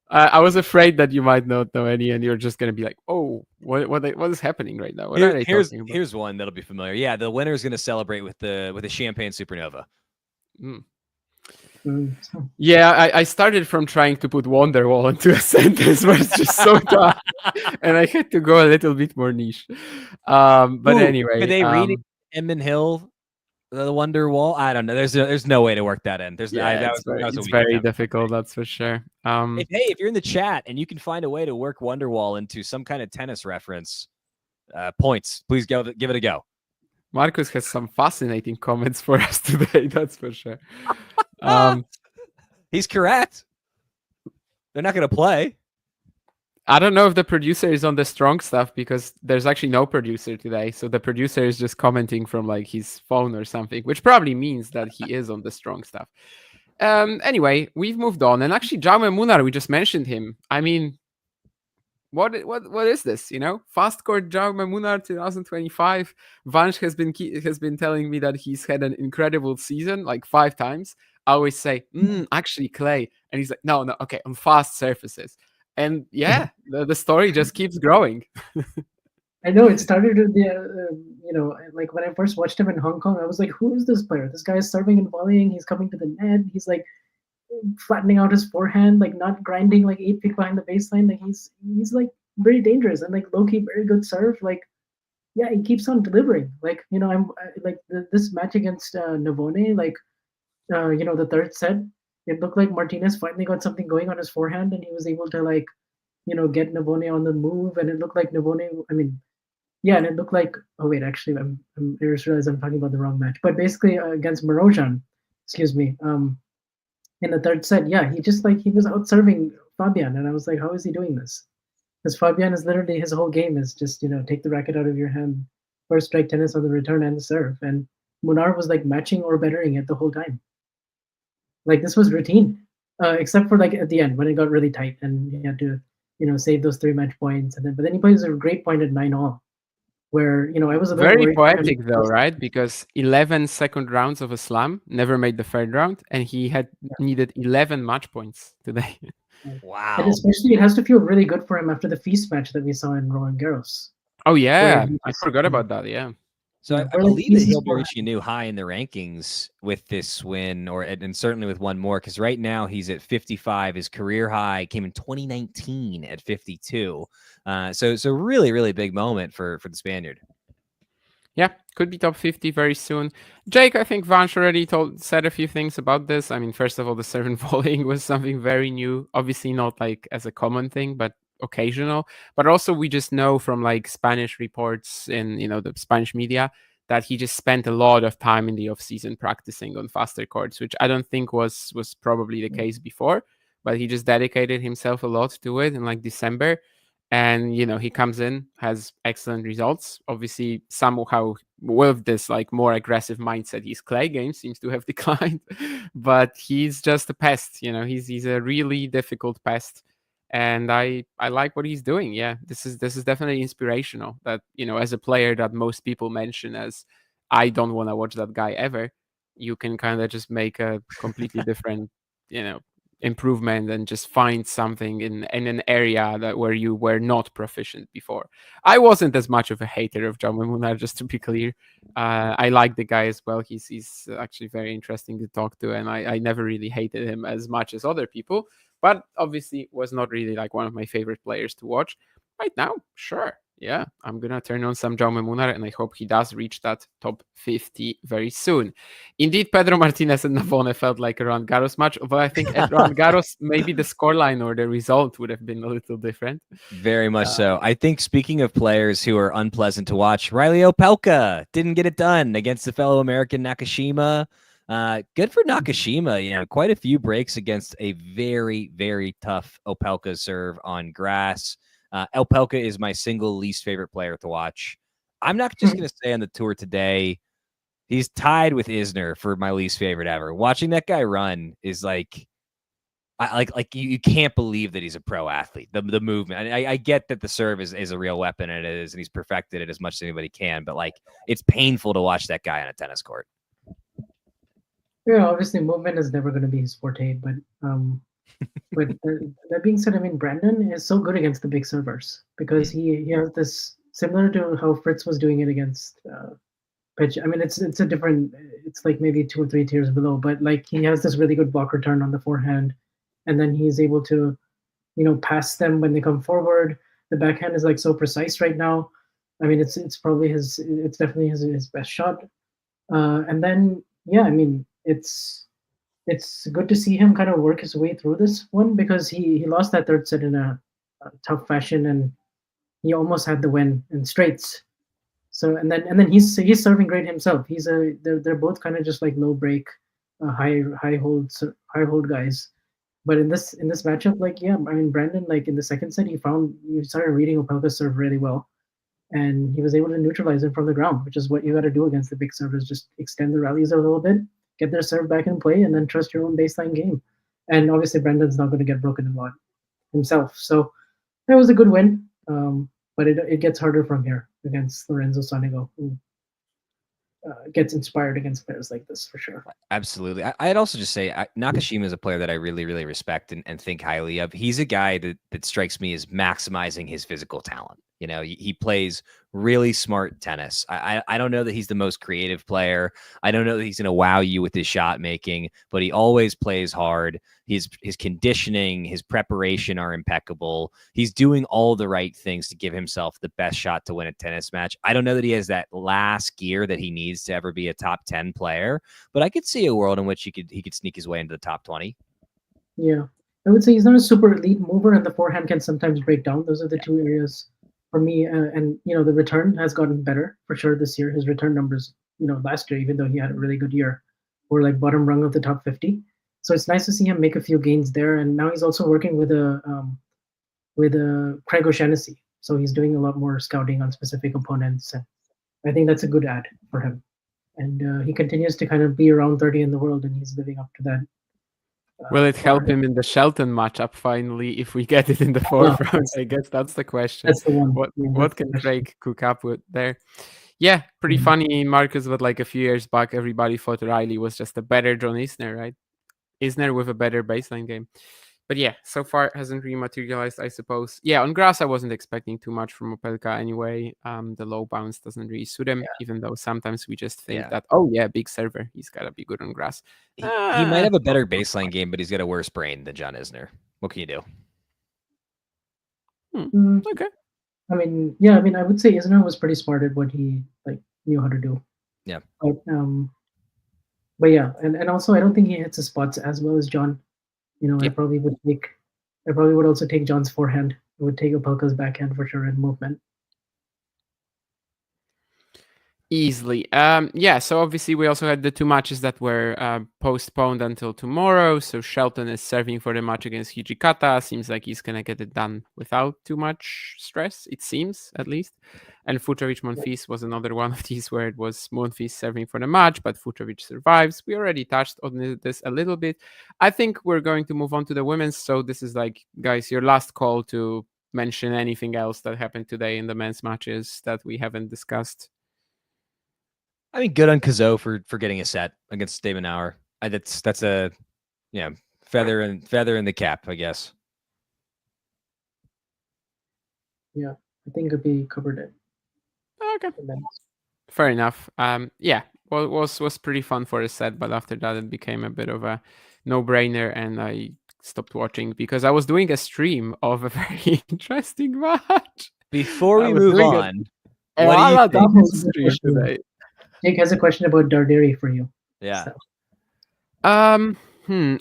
I was afraid that you might not know any, and you're just going to be like, "Oh, what is happening right now? What are they talking about?" Here's one that'll be familiar. Yeah, the winner is going to celebrate with the champagne supernova. Mm. Yeah, I started from trying to put Wonderwall into a sentence, but it's just so tough, and I had to go a little bit more niche. But anyway, could they read Edmund Hill, the Wonderwall? I don't know. There's no way to work that in. It's very difficult. That's for sure. If you're in the chat and you can find a way to work Wonderwall into some kind of tennis reference, points, please give it a go. Marcus has some fascinating comments for us today. That's for sure. He's correct. They're not going to play. I don't know if the producer is on the strong stuff because there's actually no producer today. So the producer is just commenting from like his phone or something, which probably means that he is on the strong stuff. Anyway, we've moved on. And actually, Jaume Munar, we just mentioned him. I mean, what is this? Fast court Jaume Munar 2025. Vansh has been telling me that he's had an incredible season, like 5 times. I always say, actually clay, and he's like, no, okay, on fast surfaces. And yeah, the story just keeps growing. I know it started with like when I first watched him in Hong Kong, I was like, who is this player? This guy is serving and volleying. He's coming to the net. He's like flattening out his forehand, like not grinding like 8 feet behind the baseline. Like he's like very dangerous and like low key very good serve. Like yeah, he keeps on delivering. Like this match against Navone, like the third set, it looked like Martinez finally got something going on his forehand, and he was able to get Navone on the move, and it looked like Navone. I mean, yeah, and it looked like. Oh wait, actually, I just realized I'm talking about the wrong match. But basically, against Marozsan, excuse me, in the third set, yeah, he was out serving Fabian, and I was like, how is he doing this? Because Fabian is literally his whole game is just take the racket out of your hand, first strike tennis on the return and the serve, and Munar was like matching or bettering it the whole time. Like this was routine, except for like at the end when it got really tight and he had to, save those 3 match points. But then he plays a great point at 9-all, where I was a very poetic though, right? Because 11 second rounds of a slam, never made the third round, and he had needed 11 match points today. Wow! And especially, it has to feel really good for him after the feast match that we saw in Roland Garros. Oh yeah, I forgot about that. Yeah. So I believe that he'll be reaching a new high in the rankings with this win, and certainly with one more, because right now he's at 55. His career high came in 2019 at 52. So really, really big moment for the Spaniard. Yeah, could be top 50 very soon. Jake, I think Vansh already said a few things about this. I mean, first of all, the serve and volleying was something very new. Obviously not like as a common thing, but occasional. But also we just know from like Spanish reports in the Spanish media that he just spent a lot of time in the off season practicing on faster courts, which I don't think was probably the case before. But he just dedicated himself a lot to it in like December. And, you know, he comes in, has excellent results. Obviously, somehow with this like more aggressive mindset, his clay game seems to have declined. But he's just a pest, you know, he's a really difficult pest. And I like what he's doing. Yeah, this is definitely inspirational. That, you know, as a player that most people mention as, I don't want to watch that guy ever, you can kind of just make a completely different, you know, improvement and just find something in an area that where you were not proficient before. I wasn't as much of a hater of John Munar, just to be clear. I like the guy as well. He's actually very interesting to talk to, and I never really hated him as much as other people, but obviously was not really like one of my favorite players to watch. Right now, sure. Yeah, I'm going to turn on some Jaume Munar, and I hope he does reach that top 50 very soon. Indeed, Pedro Martinez and Navone felt like a Roland Garros match, although I think at Roland Garros, maybe the scoreline or the result would have been a little different. Very much so. I think speaking of players who are unpleasant to watch, Riley Opelka didn't get it done against the fellow American Nakushima. Good for Nakushima. You know, quite a few breaks against a very, very tough Opelka serve on grass. Opelka is my single least favorite player to watch. I'm not just going to say on the tour today, he's tied with Isner for my least favorite ever. Watching that guy run is like, you can't believe that he's a pro athlete. The movement. I get that the serve is a real weapon, and it is, and he's perfected it as much as anybody can. But like, it's painful to watch that guy on a tennis court. Yeah, obviously movement is never going to be his forte, but that being said, I mean, Brandon is so good against the big servers because he has this, similar to how Fritz was doing it against pitch. I mean, it's a different, it's like maybe 2 or 3 tiers below, but like he has this really good block return on the forehand, and then he's able to, you know, pass them when they come forward. The backhand is like so precise right now. I mean, it's definitely his best shot. And then, yeah, I mean, it's good to see him kind of work his way through this one, because he lost that third set in a tough fashion, and he almost had the win in straights. So and then he's serving great himself. They're both kind of just like low break, high hold guys. But in this matchup, like, yeah, I mean, Brandon, like in the second set, he started reading Opelka's serve really well, and he was able to neutralize it from the ground, which is what you got to do against the big servers. Just extend the rallies a little bit, get their serve back in play, and then trust your own baseline game. And obviously, Brandon's not going to get broken in lot himself. So that was a good win. But it gets harder from here against Lorenzo Sonego, who gets inspired against players like this for sure. Absolutely. I'd also just say Nakushima is a player that I really, really respect and think highly of. He's a guy that strikes me as maximizing his physical talent. You know, he plays really smart tennis. I don't know that he's the most creative player. I don't know that he's going to wow you with his shot making, but he always plays hard. His conditioning, his preparation are impeccable. He's doing all the right things to give himself the best shot to win a tennis match. I don't know that he has that last gear that he needs to ever be a top 10 player, but I could see a world in which he could sneak his way into the top 20. Yeah, I would say he's not a super elite mover, and the forehand can sometimes break down. Those are the two areas for me. And you know, the return has gotten better for sure this year. His return numbers, you know, last year, even though he had a really good year, were like bottom rung of the top 50. So it's nice to see him make a few gains there. And now he's also working with Craig O'Shaughnessy. So he's doing a lot more scouting on specific opponents. And I think that's a good add for him. And he continues to kind of be around 30 in the world, and he's living up to that. Will it help him in the Shelton matchup finally if we get it in the fourth round? I guess that's the question. That's the one. What can Craig cook up with there? Yeah, pretty funny, Marcus, but like a few years back, everybody thought Riley was just a better John Isner, right? Isner with a better baseline game. But yeah, so far it hasn't really materialized, I suppose. Yeah, on grass, I wasn't expecting too much from Opelka anyway. The low bounce doesn't really suit him, even though sometimes we just think that, oh yeah, big server, he's got to be good on grass. He might have a better baseline game, but he's got a worse brain than John Isner. What can you do? Okay. I mean, yeah, I mean, I would say Isner was pretty smart at what he like knew how to do. Yeah. But yeah, and also I don't think he hits his spots as well as John. You know, I probably would also take John's forehand. I would take Opelka's backhand for sure in movement. Easily. Yeah, so obviously we also had the 2 matches that were postponed until tomorrow. So Shelton is serving for the match against Hijikata. Seems like he's gonna get it done without too much stress, it seems, at least. And Futovic Monfils was another one of these where it was Monfils serving for the match, but Futovic survives. We already touched on this a little bit. I think we're going to move on to the women's. So this is like, guys, your last call to mention anything else that happened today in the men's matches that we haven't discussed. I mean, good on Kazo for getting a set against Damon Auer. That's a feather in the cap, I guess. Yeah, I think we covered it. Okay. Fair enough. Yeah, well, was pretty fun for a set, but after that it became a bit of a no-brainer, and I stopped watching because I was doing a stream of a very interesting match. Before we move on, what do you think? Today? Jake has a question about Darderi for you. Yeah. So.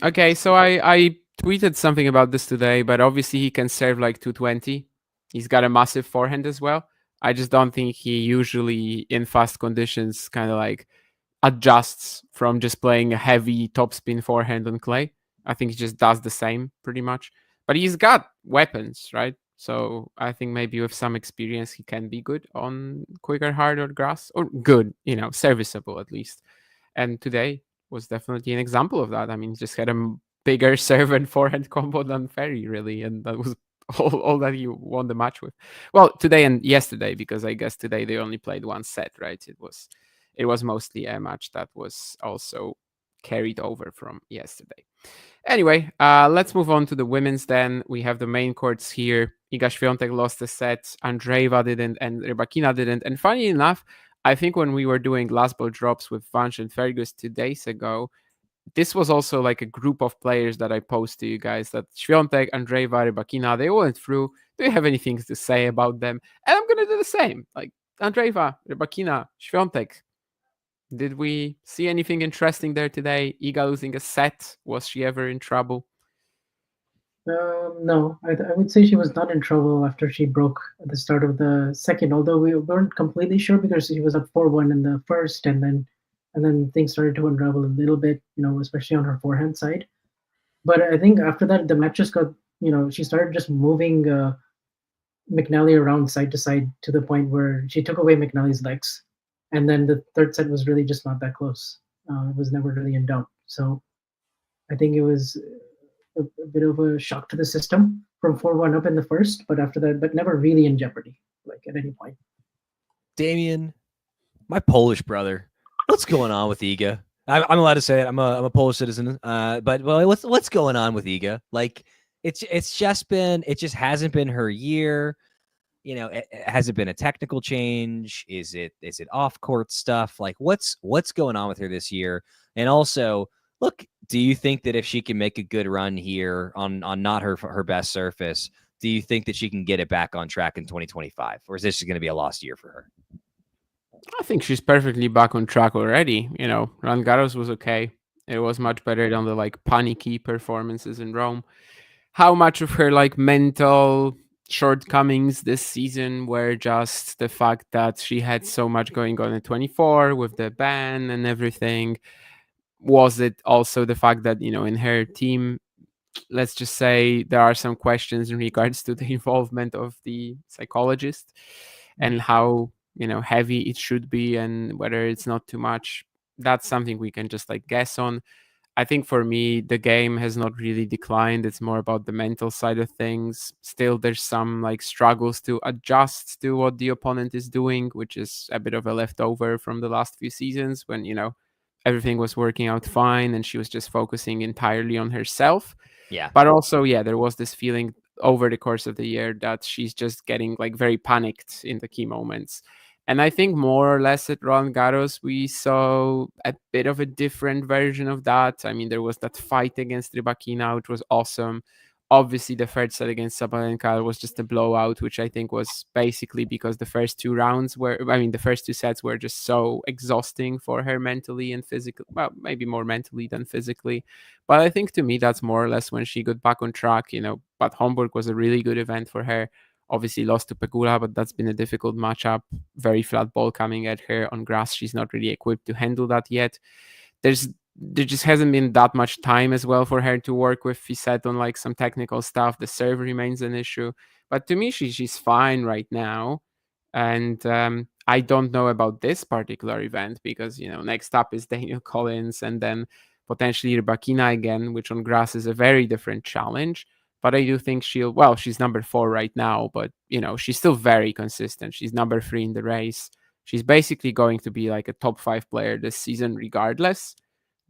Okay, so I tweeted something about this today, but obviously he can serve like 220. He's got a massive forehand as well. I just don't think he usually in fast conditions kind of like adjusts from just playing a heavy topspin forehand on clay. I think he just does the same pretty much. But he's got weapons, right? So I think maybe with some experience he can be good on quicker hard or grass, or good, serviceable at least. And today was definitely an example of that. I mean, he just had a bigger serve and forehand combo than Ferry, really, and that was all that he won the match with. Well, today and yesterday, because I guess today they only played one set, right? It was mostly a match that was also carried over from yesterday. Anyway, let's move on to the women's then. We have the main courts here. Iga Świątek lost the set, Andreeva didn't, and Rybakina didn't. And funny enough, I think when we were doing last ball drops with Vanch and Fergus 2 days ago, this was also like a group of players that I posed to you guys, that Świątek, Andreeva, Rybakina, they all went through. Do you have anything to say about them? And I'm going to do the same. Like Andreeva, Rybakina, Świątek. Did we see anything interesting there today? Iga losing a set. Was she ever in trouble? No, I would say she was not in trouble after she broke at the start of the second, although we weren't completely sure because she was up 4-1 in the first, and then things started to unravel a little bit, especially on her forehand side. But I think after that, the match just got, she started just moving McNally around side to side to the point where she took away McNally's legs. And then the third set was really just not that close. It was never really in doubt. So I think it was a bit of a shock to the system from 4-1 up in the first, but after that, but never really in jeopardy, like at any point. Damien, my Polish brother, what's going on with Iga? I'm allowed to say it. I'm a Polish citizen. But what's going on with Iga? Like it just hasn't been her year. Has it been a technical change? Is it off court stuff? Like what's going on with her this year? And also, look, do you think that if she can make a good run here on not her best surface, do you think that she can get it back on track in 2025? Or is this going to be a lost year for her? I think she's perfectly back on track already. Roland Garros was okay. It was much better than the panicky performances in Rome. How much of her mental shortcomings this season were just the fact that she had so much going on at 24 with the ban and everything? Was it also the fact that, in her team, let's just say there are some questions in regards to the involvement of the psychologist and how, heavy it should be and whether it's not too much? That's something we can just guess on. I think for me, the game has not really declined. It's more about the mental side of things. Still, there's some struggles to adjust to what the opponent is doing, which is a bit of a leftover from the last few seasons when, everything was working out fine and she was just focusing entirely on herself. Yeah. But also, there was this feeling over the course of the year that she's just getting very panicked in the key moments. And I think more or less at Roland Garros, we saw a bit of a different version of that. I mean, there was that fight against Rybakina, which was awesome. Obviously, the third set against Sabalenka was just a blowout, which I think was basically because the first two sets were just so exhausting for her mentally and physically. Well, maybe more mentally than physically. But I think to me, that's more or less when she got back on track, But Hamburg was a really good event for her. Obviously lost to Pegula, but that's been a difficult matchup. Very flat ball coming at her on grass. She's not really equipped to handle that yet. There just hasn't been that much time as well for her to work with Fisette on like some technical stuff. The serve remains an issue, but to me, she's fine right now. And I don't know about this particular event because, next up is Daniel Collins and then potentially Rybakina again, which on grass is a very different challenge. But I do think she's number 4 right now, but, she's still very consistent. She's number 3 in the race. She's basically going to be like a top 5 player this season regardless.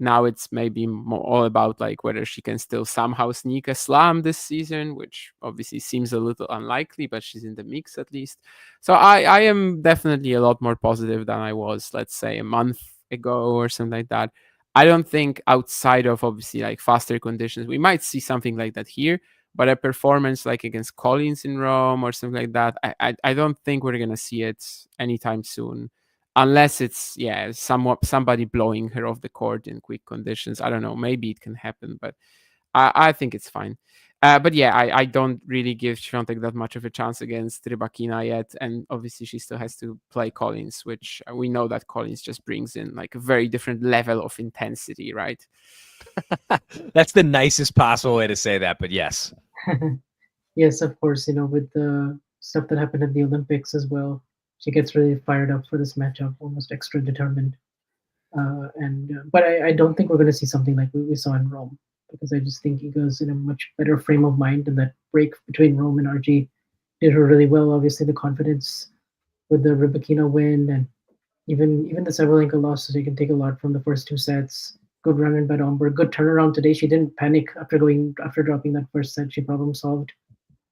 Now it's maybe all about like whether she can still somehow sneak a slam this season, which obviously seems a little unlikely, but she's in the mix at least. So I am definitely a lot more positive than I was, let's say, a month ago or something like that. I don't think outside of obviously like faster conditions, we might see something like that here, but a performance like against Collins in Rome or something like that, I don't think we're going to see it anytime soon. Unless it's somebody blowing her off the court in quick conditions. I don't know. Maybe it can happen, but I think it's fine. But yeah, I don't really give Świątek that much of a chance against Rybakina yet. And obviously she still has to play Collins, which we know that Collins just brings in like a very different level of intensity, right? That's the nicest possible way to say that, but yes. Yes, of course, with the stuff that happened at the Olympics as well. She gets really fired up for this matchup, almost extra determined. But I don't think we're going to see something like we saw in Rome, because I just think Iga's in a much better frame of mind, and that break between Rome and RG did her really well. Obviously, the confidence with the Rybakina win, and even the Sabalenka losses, you can take a lot from the first 2 sets. Good run in by Domberg, good turnaround today. She didn't panic after dropping that first set. She problem solved.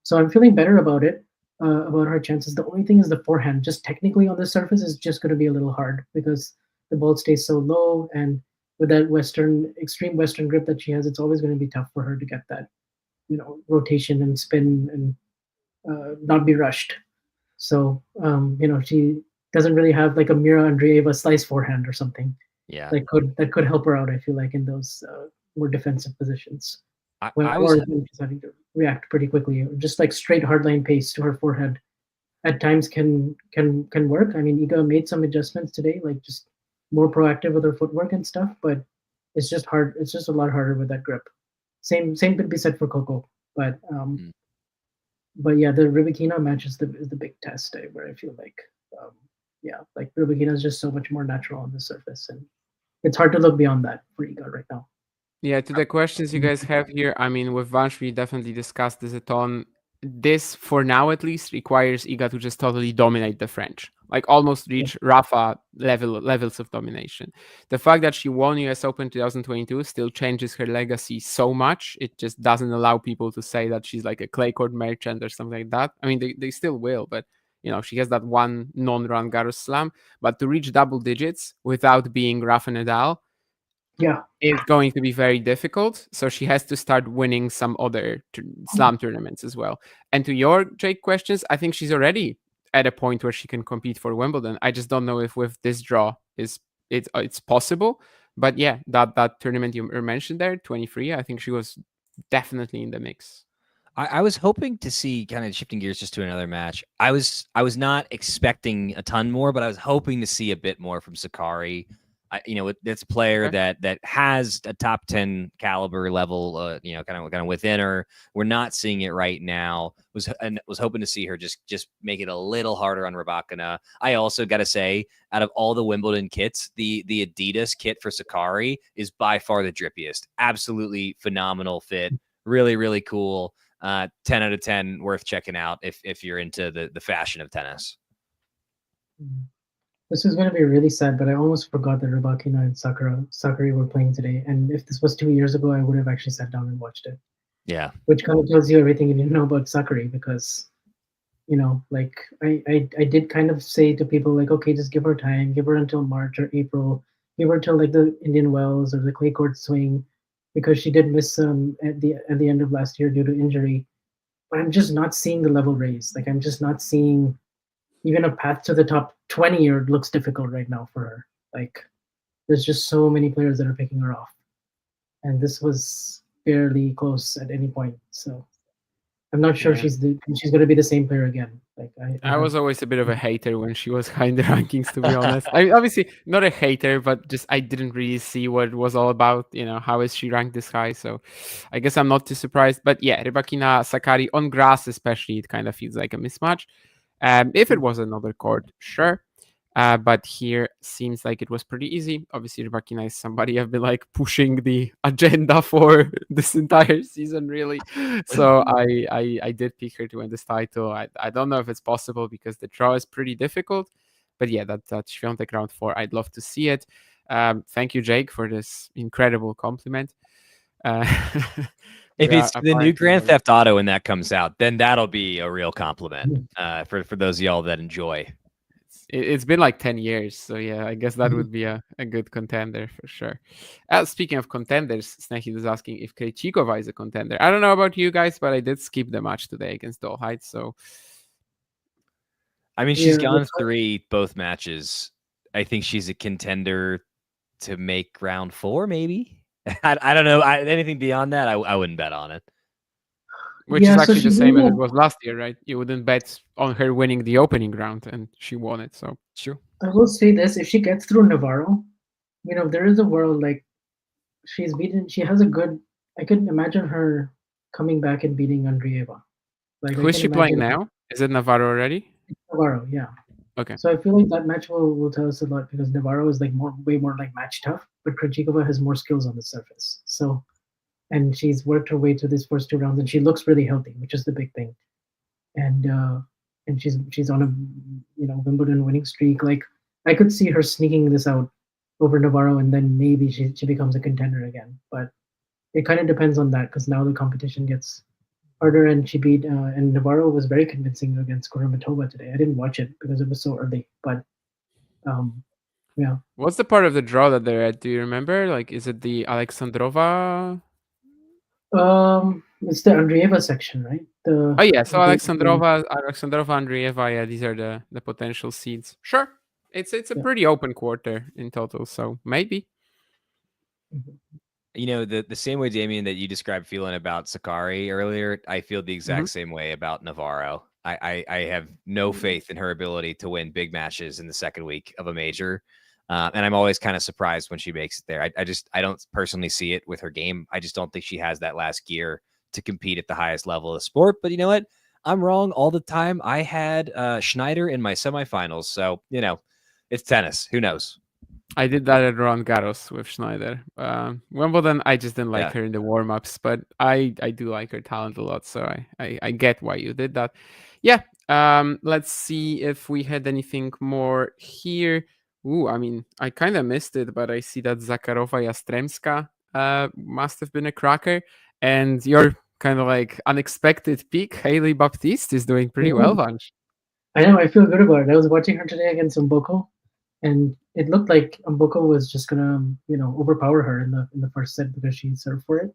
So I'm feeling better about it. About her chances. The only thing is the forehand. Just technically on the surface is just going to be a little hard because the ball stays so low, and with that extreme Western grip that she has, it's always going to be tough for her to get that, rotation and spin and not be rushed. So, she doesn't really have like a Mira Andreeva slice forehand or something. Yeah, that could help her out. I feel like in those more defensive positions. Just having to react pretty quickly, just like straight hardline pace to her forehead at times can work. I mean, Iga made some adjustments today, like just more proactive with her footwork and stuff, but it's just hard. It's just a lot harder with that grip. Same could be said for Coco, but yeah, the Rybakina match is the big test where I feel like like Rybakina is just so much more natural on the surface, and it's hard to look beyond that for Iga right now. Yeah, to the questions you guys have here, I mean, with Vansh, we definitely discussed this a ton. This, for now at least, requires Iga to just totally dominate the French, like almost reach Rafa levels of domination. The fact that she won US Open 2022 still changes her legacy so much. It just doesn't allow people to say that she's like a clay court merchant or something like that. I mean, they still will, but she has that one non-Roland Garros slam. But to reach double digits without being Rafa Nadal, it's going to be very difficult. So she has to start winning some other slam tournaments as well. And to your Jake questions, I think she's already at a point where she can compete for Wimbledon. I just don't know if with this draw it's possible. But yeah, that tournament you mentioned there, 23, I think she was definitely in the mix. I was hoping to see, kind of shifting gears just to another match. I was not expecting a ton more, but I was hoping to see a bit more from Sakkari. It's a player that has a top 10 caliber level, kind of within her. We're not seeing it right now. Was hoping to see her just make it a little harder on Rybakina. I also got to say, out of all the Wimbledon kits, the Adidas kit for Sakkari is by far the drippiest. Absolutely phenomenal fit. Really, really cool. 10 out of 10, worth checking out if you're into the fashion of tennis. This is going to be really sad, but I almost forgot that Rybakina and Sakkari were playing today. And if this was 2 years ago, I would have actually sat down and watched it. Yeah. Which kind of tells you everything you need to know about Sakkari, because, like I did kind of say to people like, okay, just give her time, give her until March or April, give her till like the Indian Wells or the clay court swing, because she did miss at the end of last year due to injury. But I'm just not seeing the level raise. Like I'm just not seeing even a path to the top 20 looks difficult right now for her. Like there's just so many players that are picking her off. And this was barely close at any point. So I'm not sure Yeah. she's going to be the same player again. Like I was always a bit of a hater when she was high in the rankings, to be honest. I obviously not a hater, but just I didn't really see what it was all about. How is she ranked this high? So I guess I'm not too surprised. But yeah, Rybakina, Sakkari on grass, especially, it kind of feels like a mismatch. If it was another court, sure. But here seems like it was pretty easy. Obviously, Rybakina is somebody I've been like pushing the agenda for this entire season, really. So I did pick her to win this title. I don't know if it's possible because the draw is pretty difficult. But yeah, that Świątek round 4, I'd love to see it. Thank you, Jake, for this incredible compliment. If it's the new Grand Theft Auto when that comes out, then that'll be a real compliment for those of y'all that enjoy. It's been like 10 years, so yeah, I guess that would be a good contender for sure. Speaking of contenders, Snehid is asking if Krejcikova is a contender. I don't know about you guys, but I did skip the match today against Dolhide, so... I mean, she's gone 3 both matches. I think she's a contender to make round 4, maybe? I don't know. Anything beyond that, I wouldn't bet on it. Which is actually the same as it was last year, right? You wouldn't bet on her winning the opening round, and she won it, so... True. I will say this, if she gets through Navarro, there is a world, like, she has a good... I could imagine her coming back and beating Andreeva. Like, who is she playing now? Is it Navarro already? Navarro, yeah. Okay. So I feel like that match will tell us a lot, because Navarro is like way more like match tough, but Krejcikova has more skills on the surface. So... And she's worked her way to these first 2 rounds, and she looks really healthy, which is the big thing. And she's on a Wimbledon winning streak. Like, I could see her sneaking this out over Navarro, and then maybe she becomes a contender again. But it kind of depends on that, because now the competition gets harder, and she beat and Navarro was very convincing against Kudermetova today. I didn't watch it because it was so early, but yeah. What's the part of the draw that they're at? Do you remember? Like, is it the Alexandrova? It's the Andreeva section, right? So Alexandrova, Andreeva, yeah, these are the potential seeds. Sure, it's a pretty open quarter in total, so maybe. The same way, Damien, that you described feeling about Sakkari earlier, I feel the exact same way about Navarro. I have no faith in her ability to win big matches in the second week of a major. And I'm always kind of surprised when she makes it there. I don't personally see it with her game. I just don't think she has that last gear to compete at the highest level of sport. But you know what? I'm wrong all the time. I had Schneider in my semifinals. So, it's tennis. Who knows? I did that at Roland Garros with Schneider. Wimbledon, I just didn't like her in the warm-ups, but I do like her talent a lot. So I get why you did that. Yeah. Let's see if we had anything more here. Ooh, I mean, I kind of missed it, but I see that Zakharova-Yastremska must have been a cracker. And your kind of like unexpected pick, Hailey Baptiste, is doing pretty well, Vansh. I know, I feel good about it. I was watching her today against Mboko, and it looked like Mboko was just gonna, overpower her in the first set because she served for it.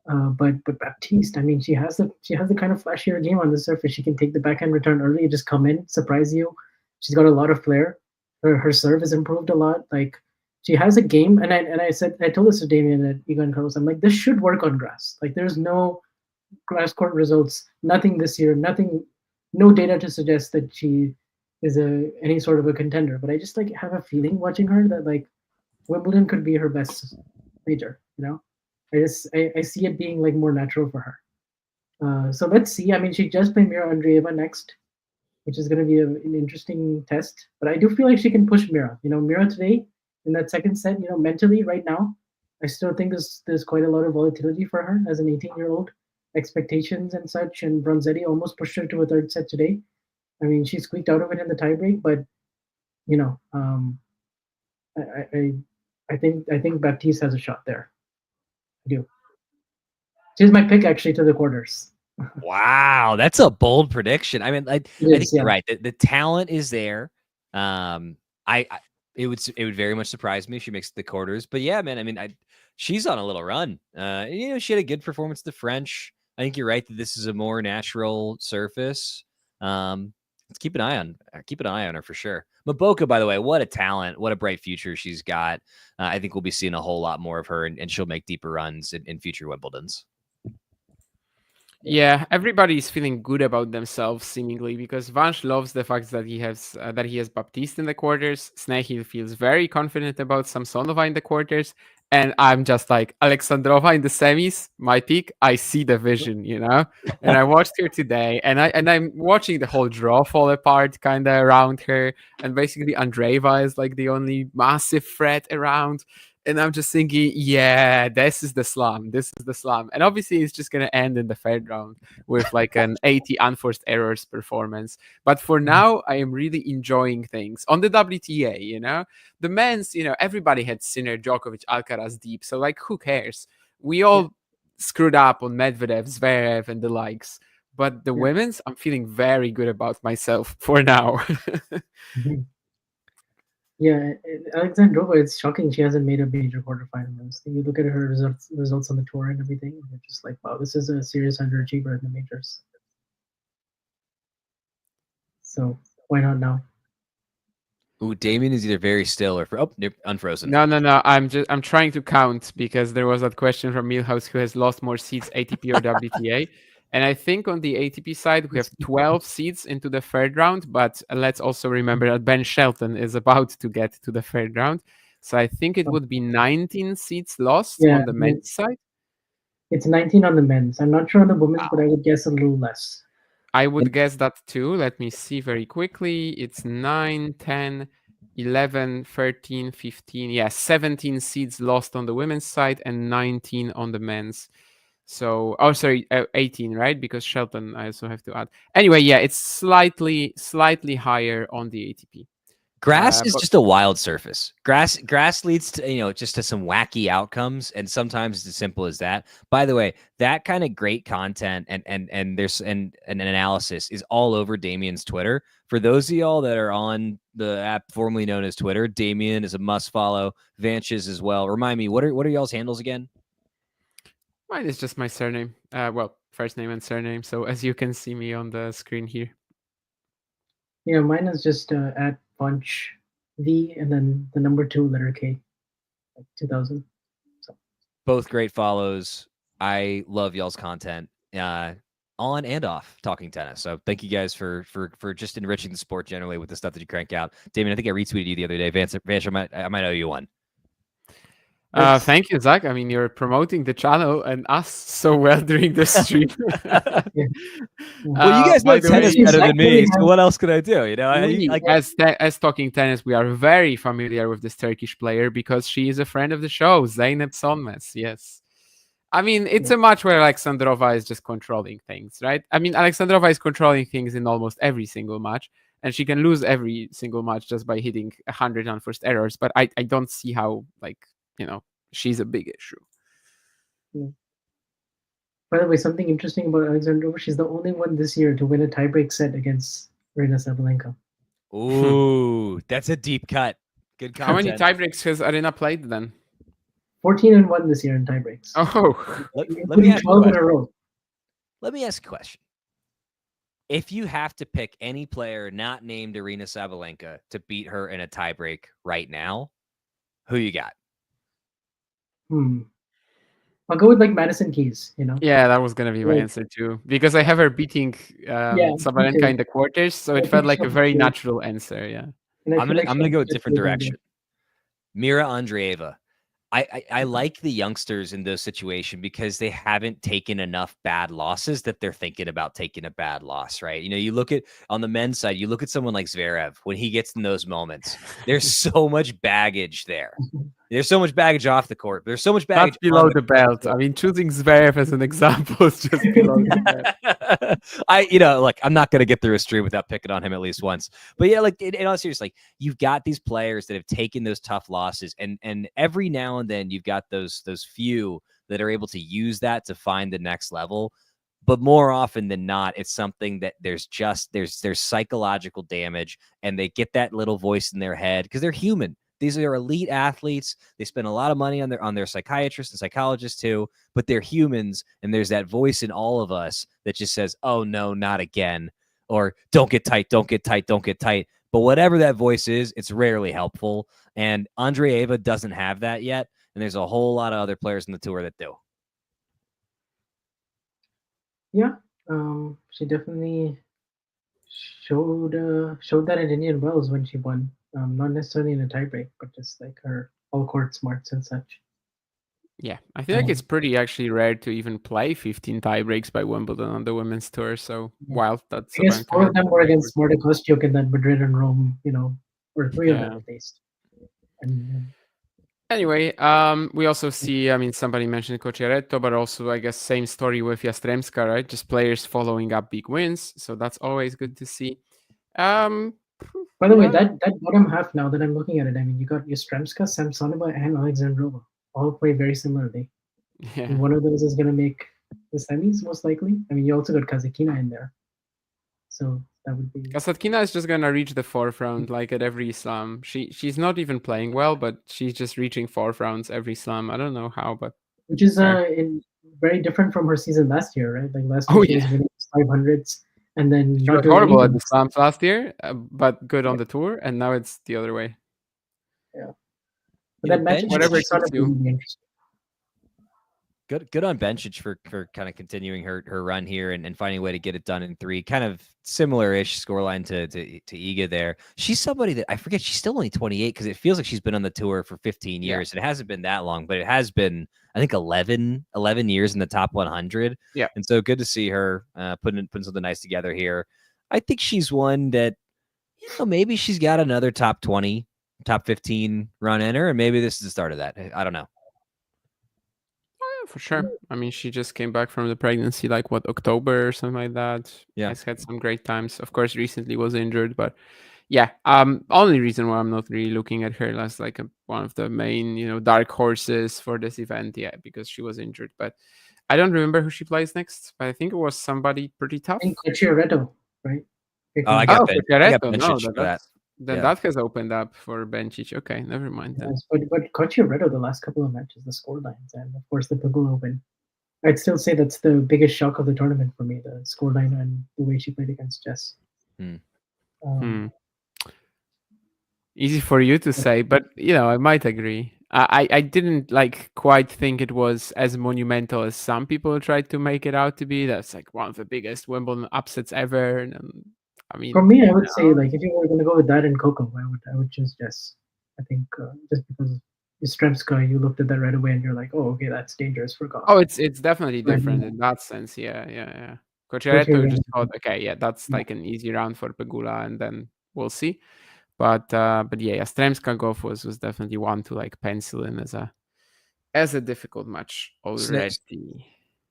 But Baptiste, I mean, she has the kind of flashier game on the surface. She can take the backhand return early, just come in, surprise you. She's got a lot of flair. Her serve has improved a lot. Like, she has a game, and I told this to Damien at Egon Carlos. I'm like, this should work on grass. Like, there's no grass court results, nothing this year, no data to suggest that she is any sort of a contender. But I just like have a feeling watching her that like Wimbledon could be her best major. I see it being like more natural for her. So let's see. I mean, she just played Mira Andreeva next, which is going to be an interesting test. But I do feel like she can push Mira. Mira today in that second set, mentally right now, I still think there's quite a lot of volatility for her as an 18-year-old, expectations and such. And Bronzetti almost pushed her to a third set today. I mean, she squeaked out of it in the tiebreak, but I think Baptiste has a shot there. I do. She's my pick actually to the quarters. Wow, that's a bold prediction. I mean, I think you're right. The talent is there. It would very much surprise me if she makes the quarters. But yeah, man, I mean, she's on a little run. She had a good performance at the French. I think you're right that this is a more natural surface. Let's keep an eye on her for sure. Maboka, by the way, what a talent, what a bright future she's got. I think we'll be seeing a whole lot more of her, and she'll make deeper runs in future Wimbledons. Yeah, everybody's feeling good about themselves seemingly because Vansh loves the fact that he has Baptiste in the quarters. Snehil feels very confident about Samsonova in the quarters, and I'm just like Alexandrova in the semis. My pick. I see the vision, And I watched her today, and I'm watching the whole draw fall apart, kind of around her, and basically Andreeva is like the only massive threat around. And I'm just thinking, yeah, this is the slam. This is the slam. And obviously, it's just going to end in the third round with like an 80 unforced errors performance. But for now, I am really enjoying things. On the WTA, the men's, everybody had Sinner, Djokovic, Alcaraz deep. So, like, who cares? We all screwed up on Medvedev, Zverev, and the likes. But the women's, I'm feeling very good about myself for now. Yeah, Alexandrova, it's shocking she hasn't made a major quarterfinals. You look at her results on the tour and everything, and you're just like, wow, this is a serious underachiever in the majors. So why not now? Ooh, Damien is either very still or unfrozen. No. I'm trying to count because there was that question from Milhouse who has lost more seats, ATP or WTA. And I think on the ATP side, we have 12 seeds into the third round. But let's also remember that Ben Shelton is about to get to the third round. So I think it would be 19 seats lost on the men's side. It's 19 on the men's. I'm not sure on the women's, but I would guess a little less. I would guess that too. Let me see very quickly. It's 9, 10, 11, 13, 15. Yeah, 17 seeds lost on the women's side and 19 on the men's. So, 18, right? Because Shelton, I also have to add. Anyway, yeah, it's slightly higher on the ATP. Grass is just a wild surface. Grass leads to, just to some wacky outcomes, and sometimes it's as simple as that. By the way, that kind of great content and there's an analysis is all over Damien's Twitter. For those of y'all that are on the app formerly known as Twitter, Damien is a must follow. Vanch's as well. Remind me, what are y'all's handles again? Mine is just my surname. First name and surname. So as you can see me on the screen here. Yeah, mine is just at Punch V and then the number 2 letter K, like 2000. So. Both great follows. I love y'all's content on and off talking tennis. So thank you guys for just enriching the sport generally with the stuff that you crank out. Damien, I think I retweeted you the other day. Vance, I might owe you one. Thank you, Zach. I mean, you're promoting the channel and us so well during the stream. Well, you guys know tennis better than me, so what else could I do? As talking tennis, we are very familiar with this Turkish player because she is a friend of the show, Zeynep Sönmez. Yes. I mean, it's a match where Alexandrova is just controlling things, right? I mean, Alexandrova is controlling things in almost every single match, and she can lose every single match just by hitting 100 unforced errors. But I don't see how, she's a big issue. Yeah. By the way, something interesting about Alexandrova, she's the only one this year to win a tiebreak set against Aryna Sabalenka. Ooh, that's a deep cut. Good content. How many tiebreaks has Aryna played then? 14-1 this year in tiebreaks. Oh, let me ask 12 in a row. Let me ask a question. If you have to pick any player not named Aryna Sabalenka to beat her in a tiebreak right now, who you got? I'll go with Madison Keys, Yeah, that was going to be my answer too. Because I have her beating Sabalenka in the quarters, so it felt like a very natural answer, yeah. I'm gonna go a different direction. Mira Andreeva. I like the youngsters in those situations because they haven't taken enough bad losses that they're thinking about taking a bad loss, right? You look at on the men's side, you look at someone like Zverev when he gets in those moments. There's so much baggage there. There's so much baggage off the court. There's so much baggage that's below the belt. I mean, choosing Zverev as an example is just below the belt. I'm not gonna get through a stream without picking on him at least once. But yeah, in all seriousness, you've got these players that have taken those tough losses, and every now and then you've got those few that are able to use that to find the next level. But more often than not, it's something that there's psychological damage, and they get that little voice in their head because they're human. These are elite athletes. They spend a lot of money on their psychiatrists and psychologists too, but they're humans. And there's that voice in all of us that just says, oh no, not again. Or don't get tight, don't get tight, don't get tight. But whatever that voice is, it's rarely helpful. And Andreeva doesn't have that yet. And there's a whole lot of other players in the tour that do. Yeah, she definitely showed that in Indian Wells when she won. Not necessarily in a tiebreak, but just like her all court smarts and such. Yeah, I feel like it's pretty actually rare to even play 15 tie breaks by Wimbledon on the women's tour. So while that's I guess 4 of them were against Marta Kostyuk in that Madrid and Rome, or 3 of them at least. And anyway, we also see, I mean, somebody mentioned Cocciaretto, but also I guess same story with Yastremska, right? Just players following up big wins. So that's always good to see. By the way, that bottom half, now that I'm looking at it, I mean, you got Yastremska, Samsonova, and Alexandrova all play very similarly. Yeah. And one of those is going to make the semis, most likely. I mean, you also got Kasatkina in there. So that would be... Kasatkina is just going to reach the fourth round like at every slam. She's not even playing well, but she's just reaching fourth rounds every slam. I don't know how, but... Which is very different from her season last year, right? Like last year, she was winning 500s. And then she was horrible at the slams last year, but good on the tour, and now it's the other way. Yeah, but that match, whatever it takes you. Good on Bencic for kind of continuing her run here and finding a way to get it done in 3. Kind of similar-ish scoreline to Iga there. She's somebody that I forget. She's still only 28 because it feels like she's been on the tour for 15 years. Yeah. It hasn't been that long, but it has been, I think, 11 years in the top 100. Yeah, and so good to see her putting something nice together here. I think she's one that maybe she's got another top 20, top 15 run in her, and maybe this is the start of that. I don't know. For sure. I mean, she just came back from the pregnancy, like October or something like that. Yeah, has had some great times. Of course, recently was injured, but yeah. Only reason why I'm not really looking at her as like one of the main, dark horses for this event, because she was injured. But I don't remember who she plays next. But I think it was somebody pretty tough. I think Cocciaretto, right? Oh, I got Bencic for that. Then that has opened up for Bencic. Okay, never mind then. Yes, but Cocciaretto, the last couple of matches, the scorelines, and of course the Pagula Open. I'd still say that's the biggest shock of the tournament for me, the scoreline and the way she played against Jess. Easy for you to say, but I might agree. I didn't quite think it was as monumental as some people tried to make it out to be. That's like one of the biggest Wimbledon upsets ever. And I mean, for me, I would say if you were going to go with that and Coco, I would choose Jess. I think just because Yastremska, you looked at that right away and you're like, oh, okay, that's dangerous for golf. Oh, it's definitely different in that sense. Yeah. Cocciaretto just thought, okay, that's like an easy round for Pegula, and then we'll see. But yeah, Yastremska golf was definitely one to pencil in as a difficult match already.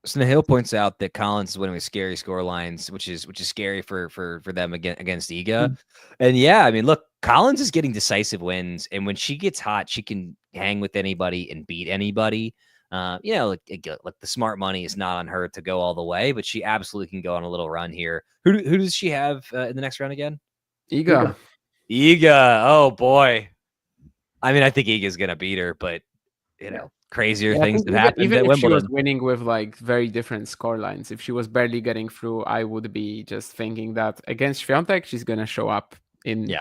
Snehil points out that Collins is winning with scary score lines, which is scary for them against Iga. And yeah, I mean, look, Collins is getting decisive wins, and when she gets hot, she can hang with anybody and beat anybody. Like the smart money is not on her to go all the way, but she absolutely can go on a little run here. Who does she have in the next round again? Iga. Oh boy. I mean, I think Iga's gonna beat her, but crazier things have happened. Even at if Wimbledon. She was winning with very different score lines, if she was barely getting through, I would be just thinking that against Swiatek, she's gonna show up in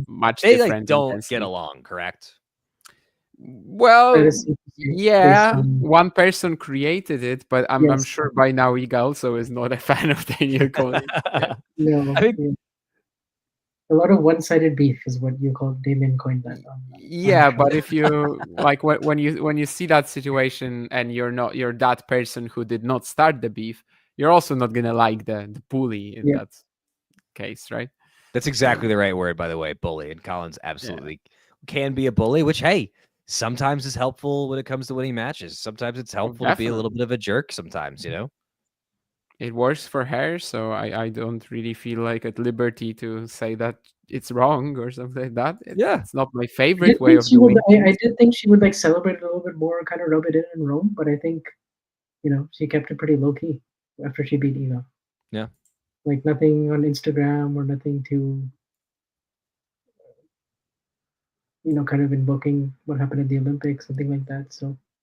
much they different. Don't intensity. get along, correct? Well, yeah, one person created it, but I'm sure by now Iga also is not a fan of Daniel Collins. No, I think a lot of one-sided beef is what you call Damien coined that. But if you when you see that situation and you're that person who did not start the beef, you're also not gonna like the bully in that case, right? That's exactly the right word, by the way, bully. And Collins absolutely can be a bully, which sometimes is helpful when it comes to winning matches. Sometimes it's helpful to be a little bit of a jerk. Sometimes, It works for her, so I don't really feel at liberty to say that it's wrong or something like that. It's not my favorite way of doing it. I did think she would celebrate it a little bit more, kind of rub it in Rome, but I think, she kept it pretty low key after she beat Iga. Yeah. Nothing on Instagram or nothing to, kind of invoking what happened at the Olympics, something like that.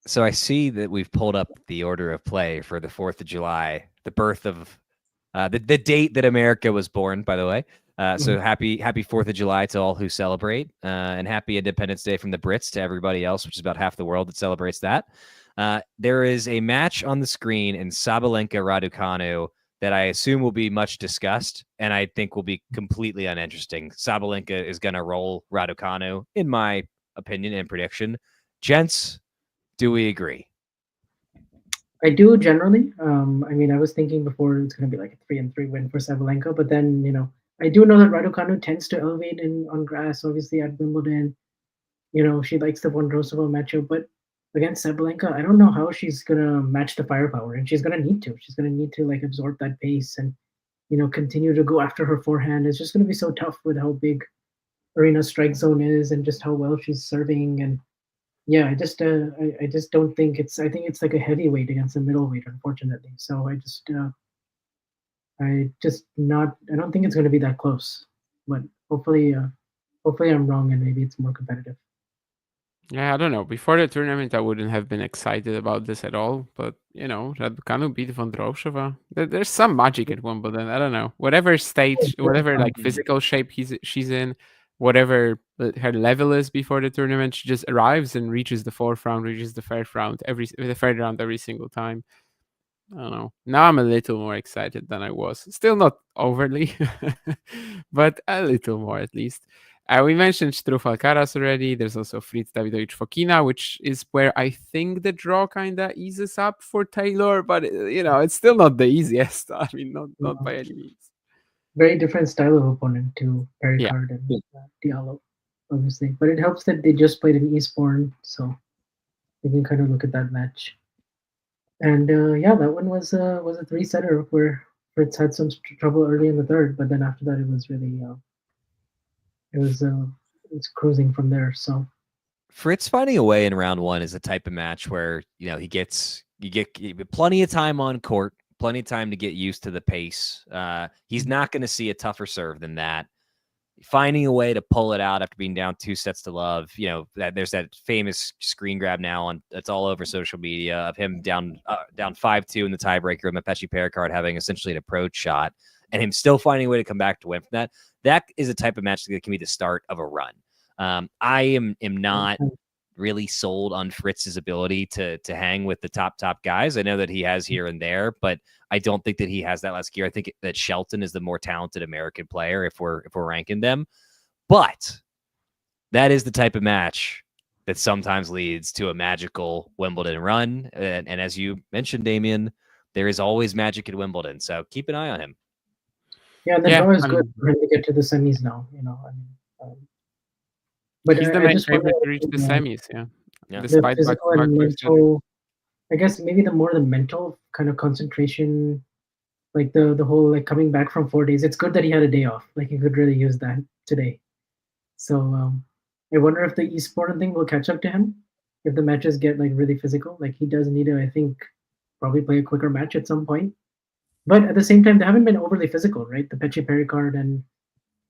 So I see that we've pulled up the order of play for the 4th of July, the birth of the date that America was born, by the way. So happy 4th of July to all who celebrate, and happy Independence Day from the Brits to everybody else, which is about half the world that celebrates that. There is a match on the screen in Sabalenka Raducanu that I assume will be much discussed, and I think will be completely uninteresting. Sabalenka is going to roll Raducanu, in my opinion and prediction. Gents, do we agree? I do generally. I mean, I was thinking before it's going to be like a 3-3 win for Sabalenka, but then I do know that Raducanu tends to elevate on grass. Obviously at Wimbledon, she likes the Vondrousova matchup, but against Sabalenka, I don't know how she's gonna match the firepower, and she's gonna need to. She's gonna need to like absorb that pace and continue to go after her forehand. It's just gonna be so tough with how big Arena's strike zone is and just how well she's serving. And yeah, I just don't think it's. I think it's like a heavyweight against a middleweight, unfortunately. So I don't think it's going to be that close. But hopefully I'm wrong and maybe it's more competitive. Yeah, I don't know. Before the tournament, I wouldn't have been excited about this at all. But Raducanu beat Vondrousova. There's some magic at Wimbledon. I don't know. Whatever stage, whatever like physical shape she's in, whatever her level is before the tournament, she just arrives and reaches the fourth round, reaches the third round every single time. I don't know. Now I'm a little more excited than I was. Still not overly, but a little more at least. We mentioned Struff Alcaraz already. There's also Fritz Davidovich Fokina, which is where I think the draw kind of eases up for Taylor, but it's still not the easiest. I mean, not by any means. Very different style of opponent to Pericard and Diallo, obviously. But it helps that they just played in Eastbourne, so you can kind of look at that match. And that one was a 3-setter where Fritz had some trouble early in the third, but then after that it was really it was cruising from there. So Fritz finding a way in round one is a type of match where you get plenty of time on court, plenty of time to get used to the pace. He's not going to see a tougher serve than that. Finding a way to pull it out after being down 2-0, there's that famous screen grab now it's all over social media of him down 5-2 in the tiebreaker with Mapechi Pericard having essentially an approach shot and him still finding a way to come back to win from that. That is a type of match that can be the start of a run. I am not really sold on Fritz's ability to hang with the top guys. I know that he has here and there, but I don't think that he has that last gear. I think that Shelton is the more talented American player if we're ranking them. But that is the type of match that sometimes leads to a magical Wimbledon run. And as you mentioned, Damien, there is always magic at Wimbledon. So keep an eye on him. Yeah, the draw is good for him to get to the semis now. But he's the main favorite to reach the semis, yeah. Despite the physical and mental, I guess maybe the mental kind of concentration, like the whole like coming back from 4 days. It's good that he had a day off. Like he could really use that today. So I wonder if the Eastbourne thing will catch up to him if the matches get like really physical. Like he does need to, I think, probably play a quicker match at some point. But at the same time, they haven't been overly physical, right? The Pechi Pericard and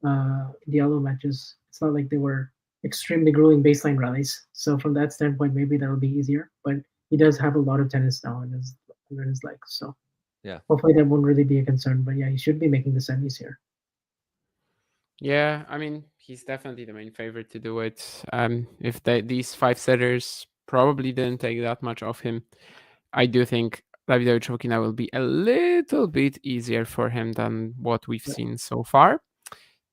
Diallo matches. It's not like they were extremely grueling baseline rallies. So from that standpoint, maybe that'll be easier. But he does have a lot of tennis now under his legs. So yeah, hopefully that won't really be a concern. But yeah, he should be making the semis here. Yeah, I mean, he's definitely the main favorite to do it. If these 5-setters probably didn't take that much off him, I do think Davidovich Fokina will be a little bit easier for him than what we've seen so far.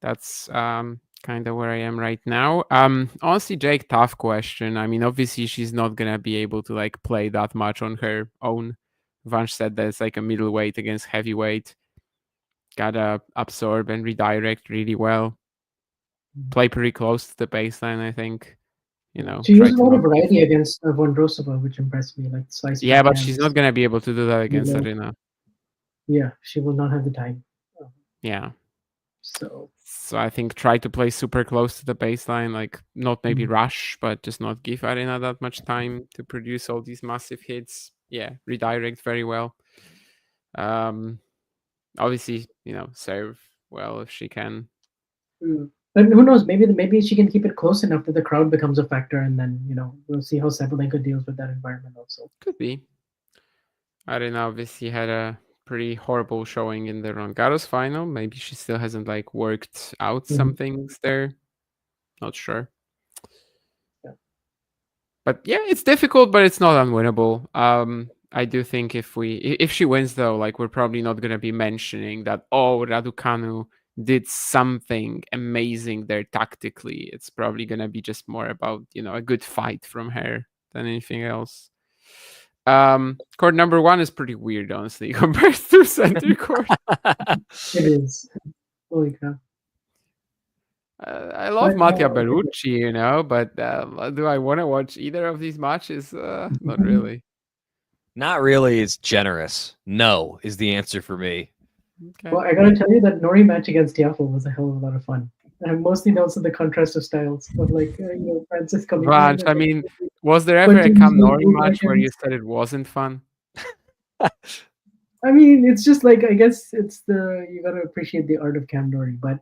That's kind of where I am right now. Honestly, Jake, tough question. I mean, obviously she's not gonna be able to like play that much on her own. Vanch said that it's like a middleweight against heavyweight. Gotta absorb and redirect really well. Play pretty close to the baseline, I think. She used a lot of variety against Vondrousova, which impressed me. Like slice. Yeah, but she's not gonna be able to do that against Arena. Yeah, she will not have the time. Yeah. So I think try to play super close to the baseline, like not maybe rush, but just not give Arena that much time to produce all these massive hits. Yeah, redirect very well. Obviously, serve well if she can. But who knows? Maybe she can keep it close enough that the crowd becomes a factor, and then we'll see how Sabalenka deals with that environment also. Could be. Arena obviously had a pretty horrible showing in the Roland Garros final. Maybe she still hasn't like worked out Mhm. some things there. Not sure. Yeah. But yeah, it's difficult, but it's not unwinnable. I do think if she wins though, like we're probably not gonna be mentioning that Raducanu did something amazing there tactically. It's probably gonna be just more about a good fight from her than anything else. Court number 1 is pretty weird, honestly, compared to center court. It is. Holy cow. I love Mattia Berrucci, but do I want to watch either of these matches? Not really. Not really is generous. No is the answer for me. Okay. Well, I gotta tell you that Nori match against Tiafoe was a hell of a lot of fun. And mostly also the contrast of styles of Francis coming in. Raj, I mean, was there ever a Cam Nori match where you said it wasn't fun? I mean, it's just like, I guess it's you gotta appreciate the art of Cam Nori, but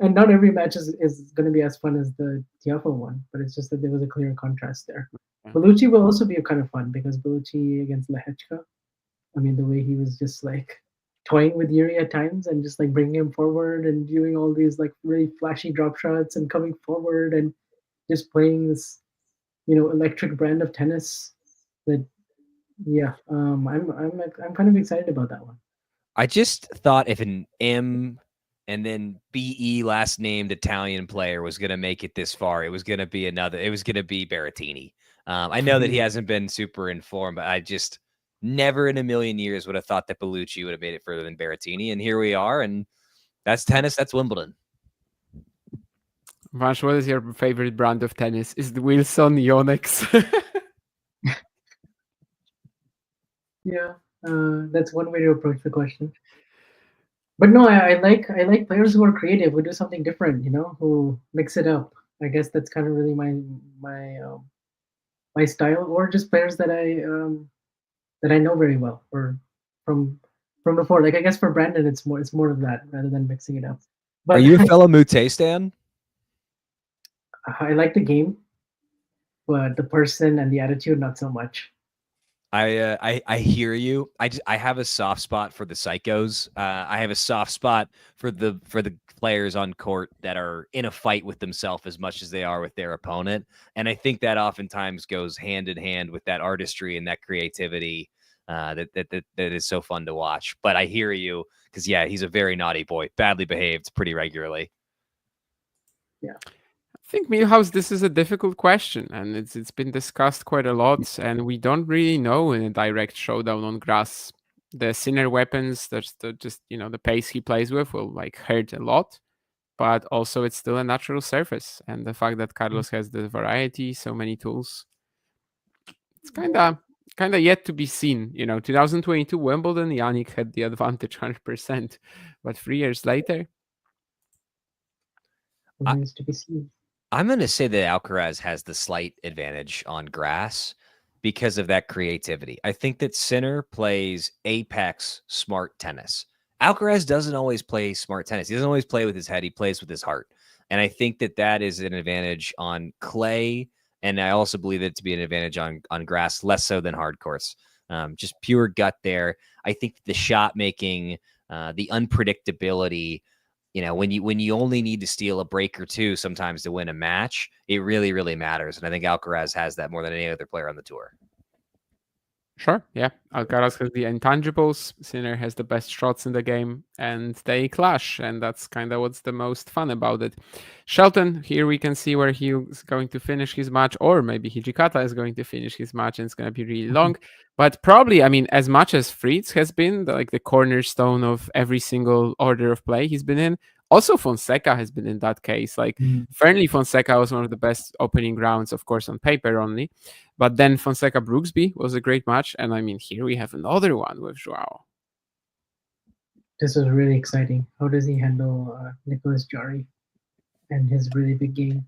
and not every match is gonna be as fun as the Tiafoe one, but it's just that there was a clear contrast there. Bellucci will also be kind of fun because Bellucci against Lehechka, I mean, the way he was just like toying with Yuri at times and just like bringing him forward and doing all these like really flashy drop shots and coming forward and just playing this, electric brand of tennis. That, yeah, I'm kind of excited about that one. I just thought if an M and then BE last named Italian player was going to make it this far, it was going to be Berrettini. I know that he hasn't been super informed, but I just never in a million years would have thought that Bellucci would have made it further than Berrettini. And here we are. And that's tennis. That's Wimbledon. Vash, what is your favorite brand of tennis? Is it Wilson, Yonex? Yeah, that's one way to approach the question. But no, I like players who are creative, who do something different, who mix it up. I guess that's kind of really my style, or just players that I know very well, or from before. Like, I guess for Brandon, it's more of that rather than mixing it up. But are you a fellow Mute stan? I like the game, but the person and the attitude, not so much. I hear you. I have a soft spot for the psychos. I have a soft spot for the players on court that are in a fight with themselves as much as they are with their opponent. And I think that oftentimes goes hand in hand with that artistry and that creativity that is so fun to watch. But I hear you, because yeah, he's a very naughty boy, badly behaved pretty regularly. Yeah. I think, Milhouse, this is a difficult question, and it's been discussed quite a lot, and we don't really know in a direct showdown on grass. The Sinner weapons, just the pace he plays with will like hurt a lot, but also it's still a natural surface, and the fact that Carlos has the variety, so many tools, it's kind of yet to be seen. 2022 Wimbledon, Yannick had the advantage 100%, but 3 years later, remains to be seen. I'm going to say that Alcaraz has the slight advantage on grass because of that creativity. I think that Sinner plays apex smart tennis. Alcaraz doesn't always play smart tennis. He doesn't always play with his head. He plays with his heart. And I think that is an advantage on clay. And I also believe it to be an advantage on grass, less so than hard courts. Just pure gut there. I think the shot making, the unpredictability, when you only need to steal a break or two sometimes to win a match, it really, really matters. And I think Alcaraz has that more than any other player on the tour. Sure, yeah. Alcaraz has the intangibles. Sinner has the best shots in the game, and they clash, and that's kind of what's the most fun about it. Shelton, here we can see where he's going to finish his match, or maybe Hijikata is going to finish his match, and it's going to be really long. But probably, I mean, as much as Fritz has been the cornerstone of every single order of play he's been in, also Fonseca has been in that case. Fernley Fonseca was one of the best opening rounds, of course, on paper only. But then Fonseca Brooksby was a great match. And I mean, here we have another one with Joao. This was really exciting. How does he handle Nicholas Jarry and his really big game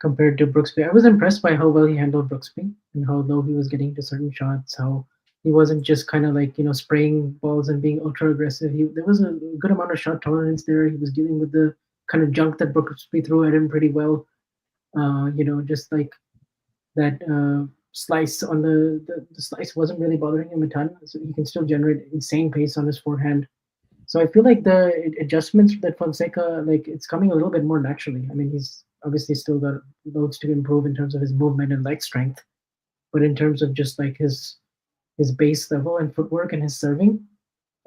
compared to Brooksby? I was impressed by how well he handled Brooksby and how low he was getting to certain shots, how he wasn't just kind of spraying balls and being ultra aggressive. There was a good amount of shot tolerance there. He was dealing with the kind of junk that Brooksby threw at him pretty well. Just like that slice on the slice wasn't really bothering him a ton, so he can still generate insane pace on his forehand. So I feel like the adjustments that Fonseca, like, it's coming a little bit more naturally. I mean, he's obviously still got loads to improve in terms of his movement and leg strength, but in terms of just like his base level and footwork and his serving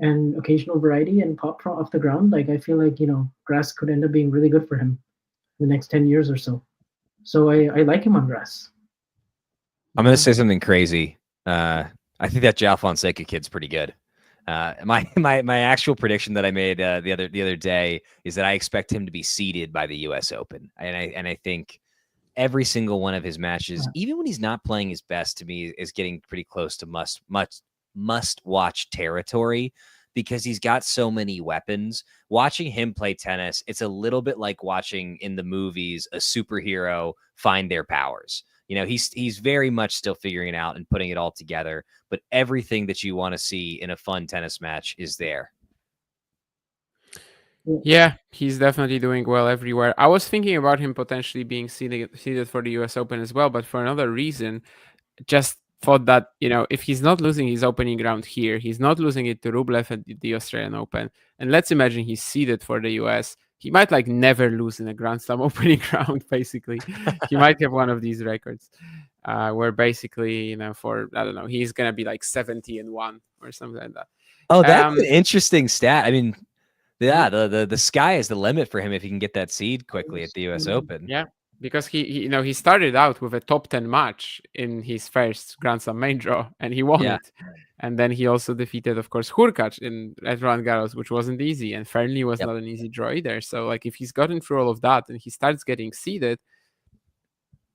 and occasional variety and pop off the ground, like, I feel like, grass could end up being really good for him in the next 10 years or so. So I like him on grass. I'm going to say something crazy. I think that João Fonseca kid's pretty good. My actual prediction that I made the other day is that I expect him to be seeded by the U.S. Open, and I think every single one of his matches, even when he's not playing his best, to me is getting pretty close to must watch territory, because he's got so many weapons. Watching him play tennis, it's a little bit like watching in the movies a superhero find their powers. He's very much still figuring it out and putting it all together, but everything that you want to see in a fun tennis match is there. Yeah, he's definitely doing well everywhere. I was thinking about him potentially being seeded for the US Open as well, but for another reason. Just thought that, if he's not losing his opening round here, he's not losing it to Rublev at the Australian Open, and let's imagine he's seeded for the US, he might never lose in a Grand Slam opening round, basically. He might have one of these records where basically, for, I don't know, he's going to be 70-1 or something like that. Oh, that's an interesting stat. I mean, yeah, the sky is the limit for him if he can get that seed quickly at the US Open. Yeah, because he started out with a top 10 match in his first Grand Slam main draw, and he won it. And then he also defeated, of course, Hurkacz at Roland Garros, which wasn't easy, and Fernley was not an easy draw either. So, if he's gotten through all of that and he starts getting seeded,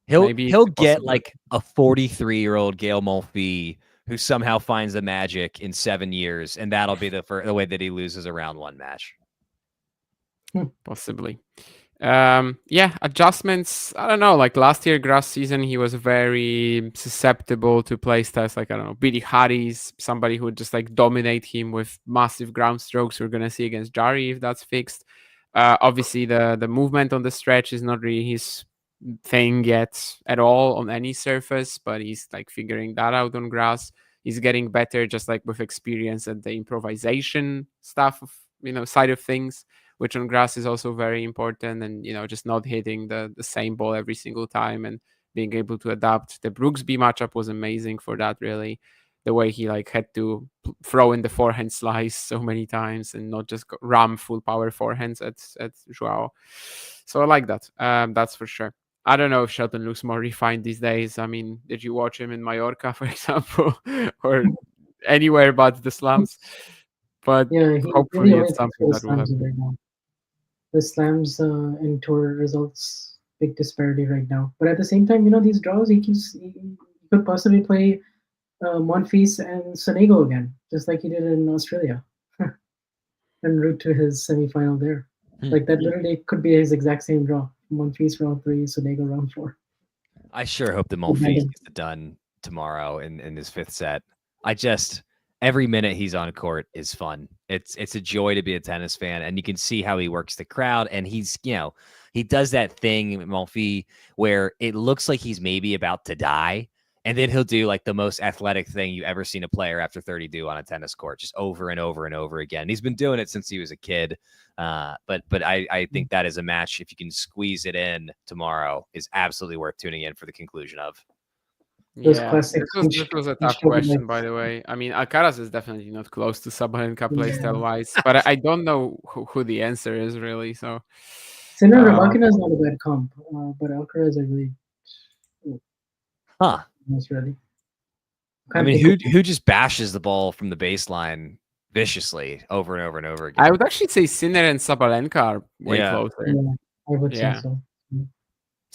he'll get a 43-year-old Gael Monfils who somehow finds the magic in 7 years, and that'll be the way that he loses a round one match. Possibly. Adjustments. I don't know. Last year, grass season, he was very susceptible to play styles I don't know, Billy Harris, somebody who would just dominate him with massive ground strokes. We're gonna see against Jari if that's fixed. Obviously, the movement on the stretch is not really his thing yet at all on any surface, but he's figuring that out on grass. He's getting better, just with experience and the improvisation stuff of side of things, which on grass is also very important, and just not hitting the same ball every single time and being able to adapt. The Brooksby matchup was amazing for that, really. The way he had to throw in the forehand slice so many times and not just ram full power forehands at Joao. So I like that. That's for sure. I don't know if Shelton looks more refined these days. I mean, did you watch him in Mallorca, for example, or anywhere but the slams? But hopefully really it's something that will happen. Right now. The slams and tour results, big disparity right now. But at the same time, these draws, he could possibly play Monfils and Sonego again, just like he did in Australia, en route to his semifinal there. That literally could be his exact same draw. Monfils round 3, Sonego round 4. I sure hope that Monfils gets it done tomorrow in his fifth set. Every minute he's on court is fun. It's a joy to be a tennis fan, and you can see how he works the crowd. And he's, he does that thing, Monfils, where it looks like he's maybe about to die, and then he'll do the most athletic thing you've ever seen a player after 30 do on a tennis court, just over and over and over again. He's been doing it since he was a kid. But I think that is a match, if you can squeeze it in tomorrow, is absolutely worth tuning in for the conclusion of. This was a tough question, by the way. I mean, Alcaraz is definitely not close to Sabalenka playstyle-wise, but I don't know who the answer is, really. So, Sinner Rybakina is not a bad comp, but Alcaraz, I really... Huh. That's really... I mean, who just bashes the ball from the baseline viciously over and over and over again? I would actually say Sinner and Sabalenka are way closer. Yeah, I would say so.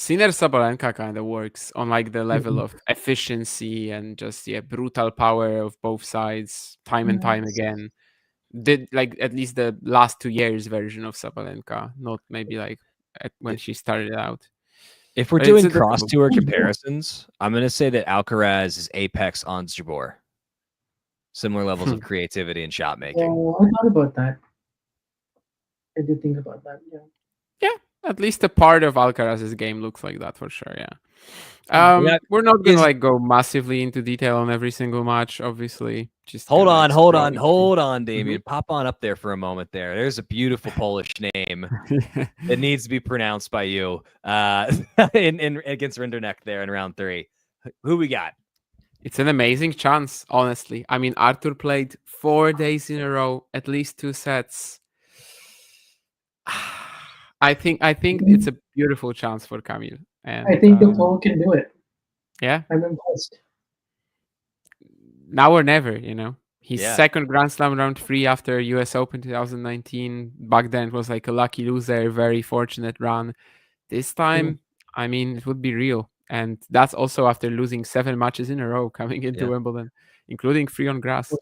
Sinner Sabalenka kind of works on the level of efficiency and just brutal power of both sides, time and time again. Did at least the last 2 years version of Sabalenka, not maybe when she started out. If we're doing cross tour comparisons, I'm gonna say that Alcaraz is apex on Jabeur. Similar levels of creativity and shot making. Yeah, I thought about that. I did think about that. Yeah. Yeah. At least a part of Alcaraz's game looks like that for sure, yeah. We're not gonna like go massively into detail on every single match, obviously. Just hold kinda, on, like, hold on, Damien. Mhm. Pop on up there for a moment. There's a beautiful Polish name that needs to be pronounced by you. In against Rinderknecht there in round 3. Who we got? It's an amazing chance, honestly. I mean, Arthur played 4 days in a row, at least 2 sets. I think it's a beautiful chance for Camille. And I think the Pole can do it. Yeah. I'm impressed. Now or never, you know. His Yeah. second Grand Slam round 3 after US Open 2019. Back then it was like a lucky loser, very fortunate run. This time, I mean, it would be real. And that's also after losing 7 matches in a row coming into Wimbledon, including 3 on grass.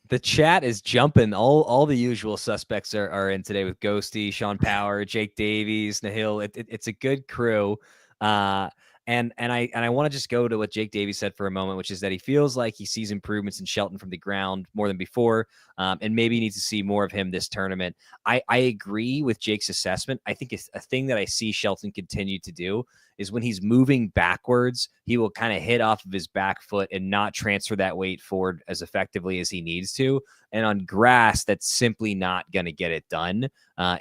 The chat is jumping. All the usual suspects are in today with Ghosty, Sean Power, Jake Davies, Nahil. It's a good crew. And I want to just go to what Jake Davies said for a moment, which is that he feels like he sees improvements in Shelton from the ground more than before, and maybe needs to see more of him this tournament. I agree with Jake's assessment. I think it's a thing that I see Shelton continue to do is when he's moving backwards, he will kind of hit off of his back foot and not transfer that weight forward as effectively as he needs to. And on grass, that's simply not going to get it done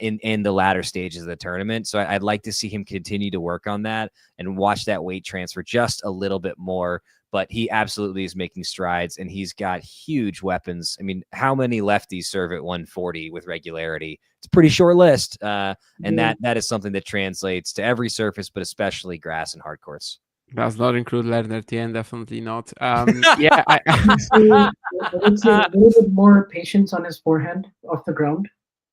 in the latter stages of the tournament. So I'd like to see him continue to work on that and watch that weight transfer just a little bit more. But he absolutely is making strides, and he's got huge weapons. I mean, how many lefties serve at 140 with regularity? It's a pretty short list, and that is something that translates to every surface, but especially grass and hard courts. Does not include Lerner Tien, definitely not. Yeah, I would say a little bit more patience on his forehand off the ground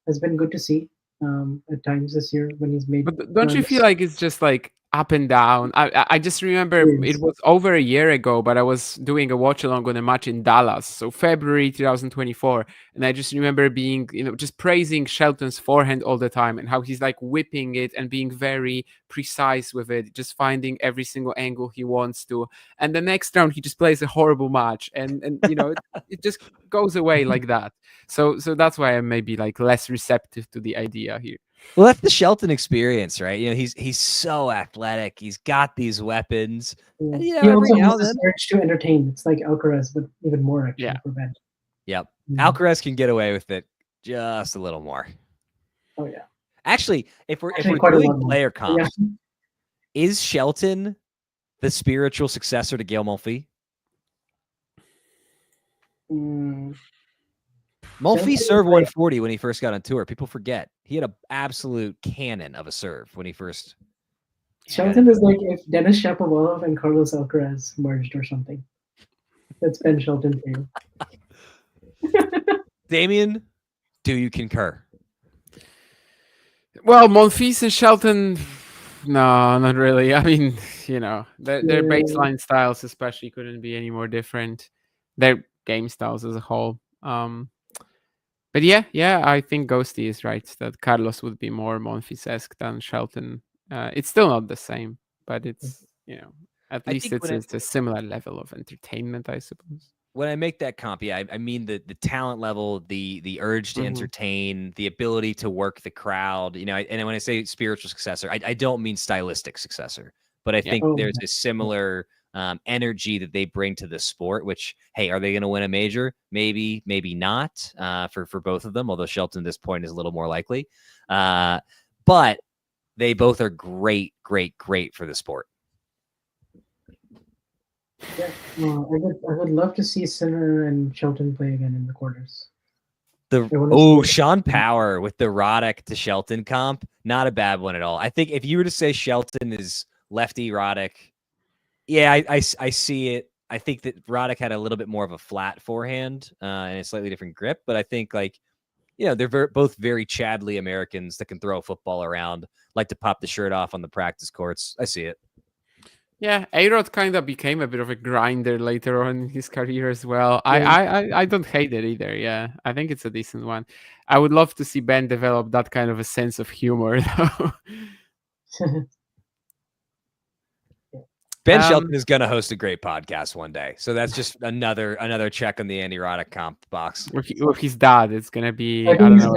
has been good to see at times this year when he's made. But don't you feel like it's just like up and down? I just remember it was over a year ago, but I was doing a watch along on a match in Dallas, so February 2024, and I just remember being, just praising Shelton's forehand all the time and how he's like whipping it and being very precise with it, just finding every single angle he wants to. And the next round he just plays a horrible match, and it just goes away like that. So that's why I'm maybe like less receptive to the idea here. Well, that's the Shelton experience, right? He's so athletic. He's got these weapons. And, he also has this urge to entertain. It's like Alcaraz, but even more actually for Ben. Yep. Alcaraz can get away with it just a little more. Oh yeah. Actually, if we're doing player comps, is Shelton the spiritual successor to Gael Monfils? Monfils served 140 when he first got on tour. People forget. He had an absolute cannon of a serve when he first. Shelton is like if Denis Shapovalov and Carlos Alcaraz merged or something. That's Ben Shelton for you. Damien, do you concur? Well, Monfils and Shelton, no, not really. I mean, their baseline styles especially couldn't be any more different. Their game styles as a whole. But yeah, I think Ghosty is right that Carlos would be more Monfils-esque than Shelton. It's still not the same, but it's, at least it's a similar level of entertainment, I suppose. When I make that comp, I mean the talent level, the urge to entertain, the ability to work the crowd, and when I say spiritual successor, I don't mean stylistic successor, but I think there's a similar energy that they bring to the sport, which, hey, are they going to win a major? Maybe not for both of them, although Shelton at this point is a little more likely. But they both are great for the sport. Yeah, I would love to see Sinner and Shelton play again in the quarters. Sean Power with the Roddick to Shelton comp, not a bad one at all. I think if you were to say Shelton is lefty Roddick, yeah, I see it. I think that Roddick had a little bit more of a flat forehand and a slightly different grip, but I think they're both very Chadley Americans that can throw a football around, like to pop the shirt off on the practice courts. I see it. Yeah, A-Rod kind of became a bit of a grinder later on in his career as well. I don't hate it either. Yeah, I think it's a decent one. I would love to see Ben develop that kind of a sense of humor, though. Ben Shelton is going to host a great podcast one day, so that's just another check on the Andy Roddick comp box. With his dad, it's going to be. I don't know.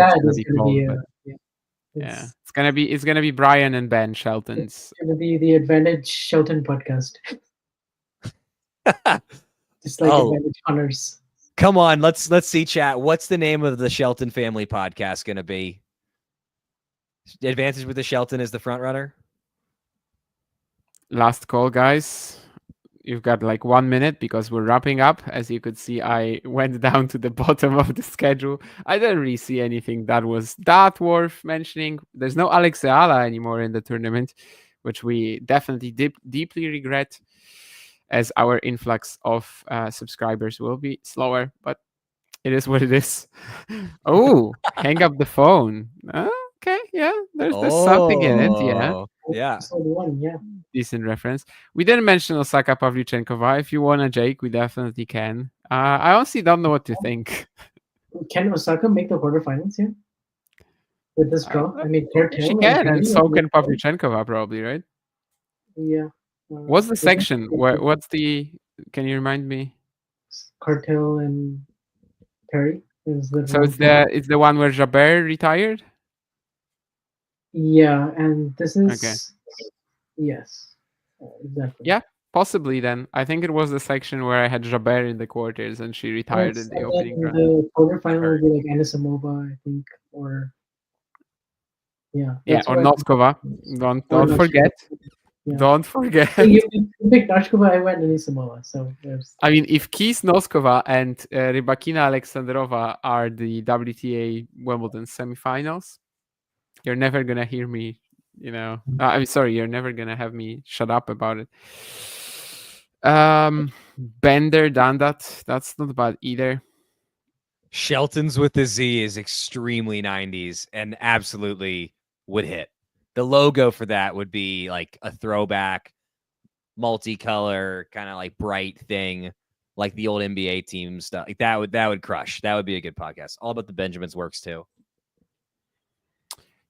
Yeah, it's gonna be Brian and Ben Shelton's. It's gonna be the Advantage Shelton podcast. Just like Advantage Hunters. Come on, let's see, chat. What's the name of the Shelton family podcast going to be? Advantage with the Shelton is the front runner. Last call, guys. You've got like 1 minute because we're wrapping up. As you could see, I went down to the bottom of the schedule. I didn't really see anything that was that worth mentioning. There's no Alex Eala anymore in the tournament, which we definitely deeply regret, as our influx of subscribers will be slower, but it is what it is. Oh, hang up the phone. Okay, yeah, there's something in it, yeah. Yeah. Decent reference. We didn't mention Osaka Pavlyuchenkova. If you want a Jake, we definitely can. I honestly don't know what to think. Can Osaka make the quarterfinals here? With this draw? I mean, She can, and so can Pavlyuchenkova probably, right? Yeah. What's the section? What's the... Can you remind me? Cartel and Perry. So it's the one where Jabeur retired? Yeah, and this is... Okay. Yes, exactly. Yeah, possibly then. I think it was the section where I had Jabeur in the quarters and she retired in the opening round. The quarterfinal would be like Anisimova, I think, or... Yeah. Yeah, or Noskova. Don't forget. Yeah. Don't forget. You picked Noskova, I went Anisimova, so there's... I mean, if Keys Noskova and Rybakina Alexandrova are the WTA Wimbledon semifinals, you're never gonna hear me, I'm sorry, you're never gonna have me shut up about it. Bender, done that. That's not bad either. Shelton's with the Z is extremely 90s and absolutely would hit. The logo for that would be like a throwback, multicolor, kind of like bright thing, like the old NBA team stuff. Like that would crush. That would be a good podcast. All about the Benjamins works too.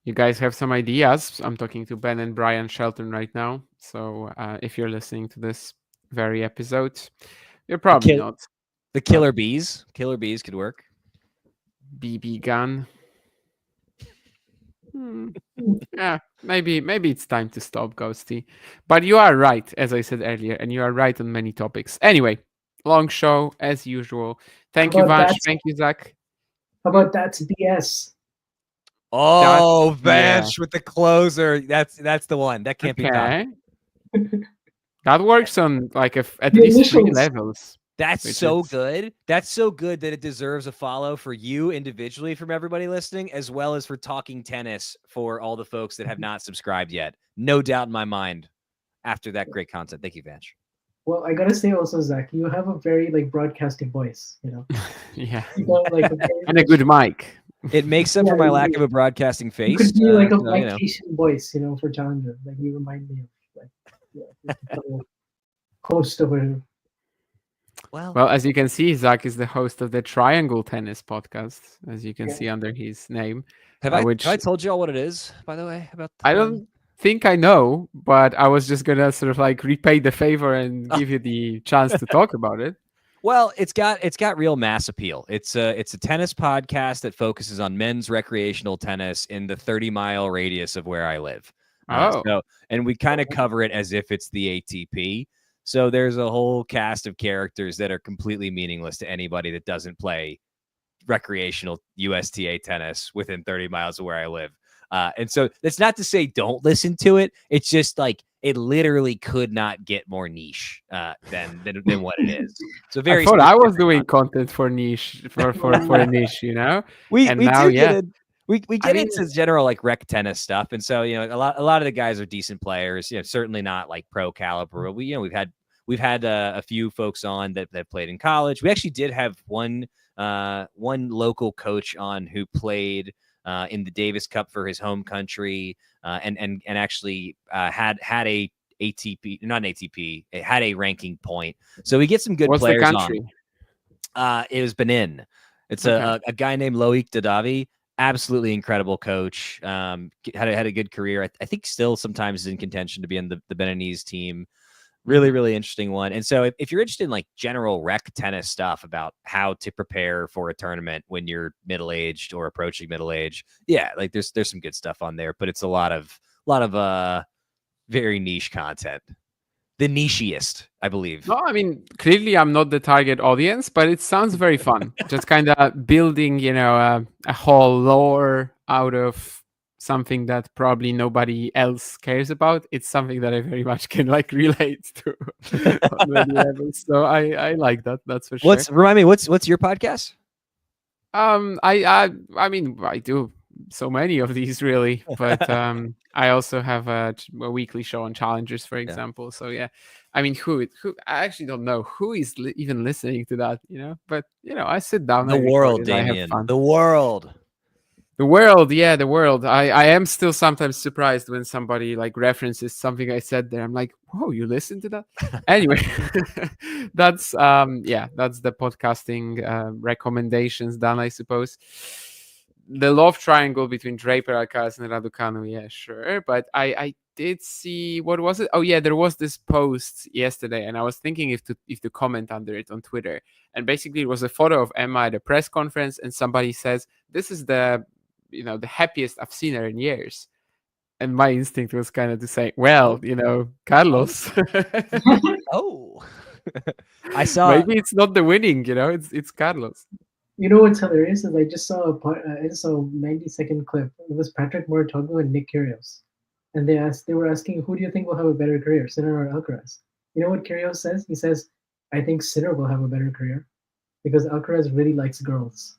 You guys have some ideas. I'm talking to Ben and Brian Shelton right now. So if you're listening to this very episode, you're probably not. The Killer Bees. Killer Bees could work. BB gun. Yeah, maybe it's time to stop, Ghosty. But you are right, as I said earlier, and you are right on many topics. Anyway, long show as usual. Thank you, Vansh. Thank you, Zach. How about that's BS? Oh, Vansh with the closer. That's the one. That can't be done. That works on like at least 3 levels. That's so good. That's so good that it deserves a follow for you individually from everybody listening, as well as for Talking Tennis for all the folks that have not subscribed yet. No doubt in my mind after that great content. Thank you, Vanch. Well, I gotta say also, Zach, you have a very broadcasting voice, Yeah. And a good mic. It makes up for my lack of a broadcasting face. You could be like a lactation voice, for Challenger. Like you remind me of host of a... Well, as you can see, Zach is the host of the Triangle Tennis podcast, as you can see under his name. Have I told you all what it is, by the way? I don't think I know, but I was just gonna sort of repay the favor and give you the chance to talk about it. Well, it's got real mass appeal. It's a tennis podcast that focuses on men's recreational tennis in the 30-mile radius of where I live. And we kind of cover it as if it's the ATP. So there's a whole cast of characters that are completely meaningless to anybody that doesn't play recreational USTA tennis within 30 miles of where I live. And so that's not to say don't listen to it. It's just it literally could not get more niche than what it is. So very. I thought I was doing content for niche for a niche, We get into general rec tennis stuff, and so a lot of the guys are decent players. Certainly not pro caliber. We've had a few folks on that played in college. We actually did have one local coach on who played in the Davis Cup for his home country, and actually had a ATP, not an ATP, it had a ranking point. So we get some good players on. It was Benin. It's a guy named Loic Dadavi. Absolutely incredible coach. Had a good career. I think still sometimes is in contention to be in the Beninese team. Really, really interesting one. And so if you're interested in like general rec tennis stuff about how to prepare for a tournament when you're middle-aged or approaching middle age, yeah, like there's some good stuff on there, but it's a lot of very niche content. The nichiest, I believe. No, I mean, clearly I'm not the target audience, but it sounds very fun. Just kind of building, a whole lore out of something that probably nobody else cares about. It's something that I very much can like relate to on many levels. So I like that. That's for sure. Remind me, what's your podcast? I mean, I do so many of these really, but I also have a weekly show on challengers, for example. So yeah, I mean, who I actually don't know who is even listening to that, but I sit down. The world, Damien. The world. The world, yeah, the world. I am still sometimes surprised when somebody like references something I said there. I'm like, whoa, you listen to that? Anyway, that's the podcasting recommendations done, I suppose. The love triangle between Draper, Alcaraz, and Raducanu, yeah, sure. But I did see, what was it? Oh yeah, there was this post yesterday, and I was thinking if to comment under it on Twitter. And basically, it was a photo of Emma at a press conference, and somebody says, "This is the happiest I've seen her in years." And my instinct was kind of to say, well, Carlos. Oh, I saw. Maybe it's not the winning, it's Carlos. You know what's hilarious is I just saw a 90-second clip. It was Patrick Moratogo and Nick Kyrgios, and they were asking, who do you think will have a better career, Sinner or Alcaraz? You know what Kyrgios says? He says, I think Sinner will have a better career because Alcaraz really likes girls.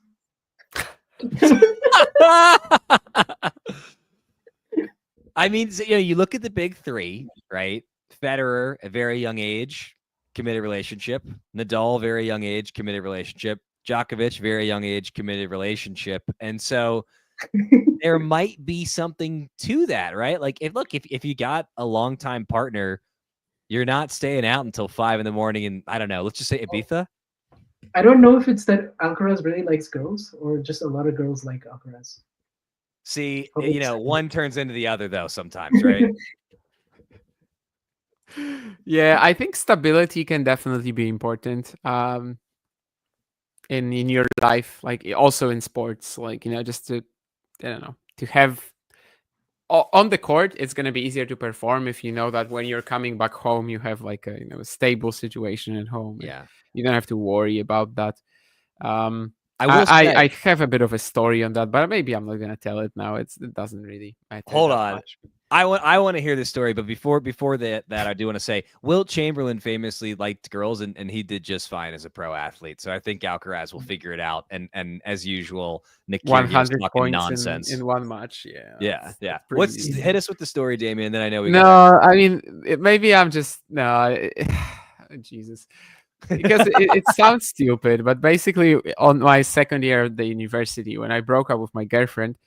I mean, you look at the big three, right? Federer, a very young age, committed relationship. Nadal, very young age, committed relationship. Djokovic, very young age, committed relationship. And so there might be something to that, right? Like, if you got a longtime partner, you're not staying out until 5 a.m. and I don't know, let's just say Ibiza. I don't know if it's that Alcaraz really likes girls or just a lot of girls like Alcaraz. See, one turns into the other though sometimes, right? Yeah, I think stability can definitely be important in your life, like also in sports, like just to, I don't know, to have on the court, it's going to be easier to perform if you know that when you're coming back home, you have like a stable situation at home. Yeah, you don't have to worry about that. I have a bit of a story on that, but maybe I'm not going to tell it now. It doesn't really matter. Hold on. Much. I want to hear this story, but before that, I do want to say Wilt Chamberlain famously liked girls, and he did just fine as a pro athlete. So I think Alcaraz will figure it out. And as usual, Nick Kyrgios 100 talking points nonsense in one match. Yeah. Easy. Hit us with the story, Damien. Then I know we. I mean, maybe I'm just Jesus. Because it sounds stupid, but basically on my second year at the university, when I broke up with my girlfriend,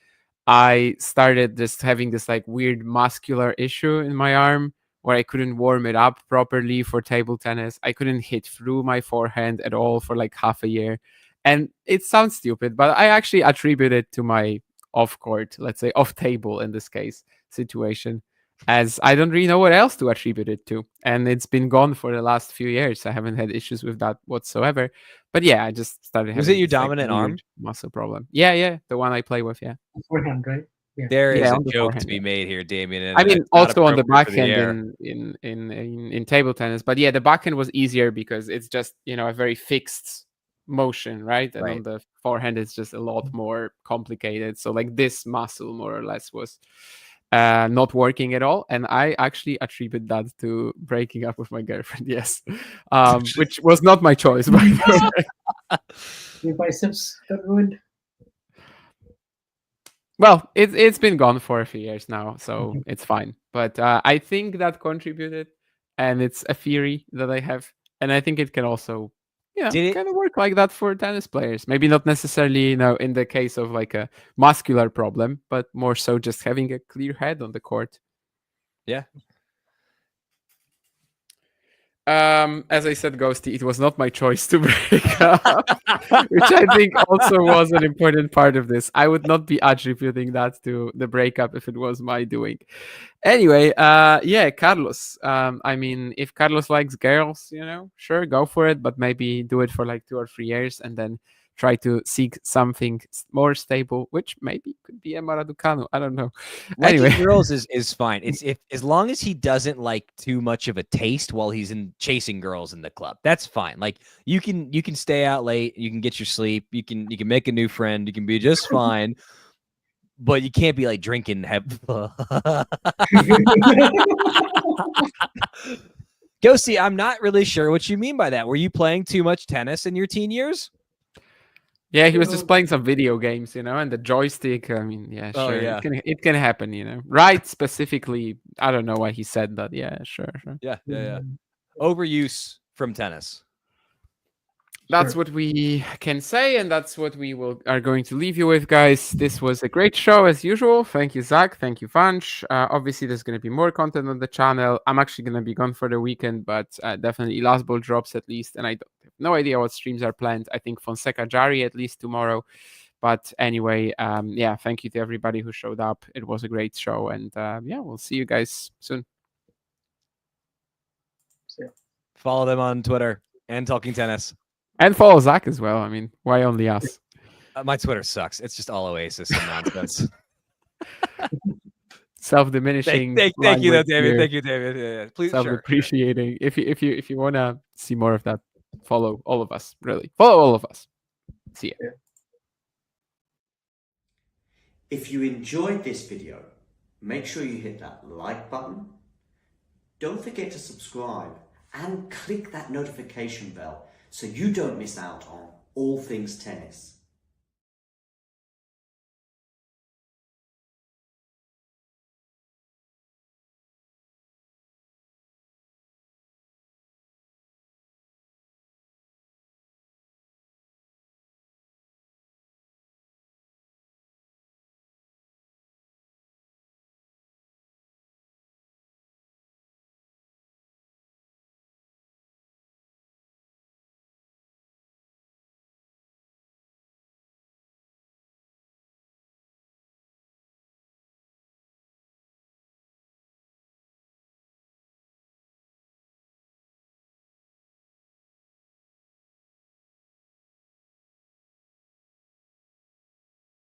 I started just having this like weird muscular issue in my arm where I couldn't warm it up properly for table tennis. I couldn't hit through my forehand at all for like half a year. And it sounds stupid, but I actually attribute it to my off-court, let's say off-table in this case, situation, as I don't really know what else to attribute it to. And it's been gone for the last few years. I haven't had issues with that whatsoever. But yeah, I just started having. Was it your dominant arm? Muscle problem. Yeah. The one I play with, yeah. Forehand, right? Yeah. There is a joke to be made here, Damien. I mean, also on the backhand in table tennis. But yeah, the backhand was easier because it's just, a very fixed motion, right? And on the forehand, it's just a lot more complicated. So like this muscle more or less was not working at all, and I actually attribute that to breaking up with my girlfriend. Yes, which was not my choice, by the way. Your biceps got ruined. Well, it's been gone for a few years now, so it's fine. But I think that contributed, and it's a theory that I have, and I think it can also, kind of work like that for tennis players. Maybe not necessarily, in the case of like a muscular problem, but more so just having a clear head on the court. Yeah. As I said, Ghosty, it was not my choice to break up, which I think also was an important part of this. I would not be attributing that to the breakup if it was my doing. Anyway, yeah, Carlos. I mean, if Carlos likes girls, sure, go for it, but maybe do it for like 2 or 3 years and then try to seek something more stable, which maybe could be a Maraducano. I don't know. Liking Anyway, girls is fine. It's if as long as he doesn't like too much of a taste while he's chasing girls in the club. That's fine. Like you can stay out late, you can get your sleep, you can make a new friend, you can be just fine. But you can't be like drinking. Ghosty, I'm not really sure what you mean by that. Were you playing too much tennis in your teen years? yeah, he was just playing some video games, and the joystick. I mean, yeah, Oh, sure, yeah. it can happen, Right, specifically, I don't know why he said that. Yeah, sure. Yeah. Overuse from tennis. That's what we can say, and that's what we are going to leave you with, guys. This was a great show as usual. Thank you, Zach. Thank you, Vanch. Obviously, there's going to be more content on the channel. I'm actually going to be gone for the weekend, but definitely Last Ball drops at least, and I have no idea what streams are planned. I think Fonseca Jari at least tomorrow. But anyway, yeah, thank you to everybody who showed up. It was a great show, and yeah, we'll see you guys soon. Follow them on Twitter and Talking Tennis. And follow Zach as well. I mean, why only us? My Twitter sucks. It's just all Oasis and nonsense. Self-diminishing. Thank you, though, David. Thank you, David. Yeah. Please, self-appreciating. If you want to see more of that, follow all of us. Really, follow all of us. See ya. If you enjoyed this video, make sure you hit that like button. Don't forget to subscribe and click that notification bell so you don't miss out on all things tennis.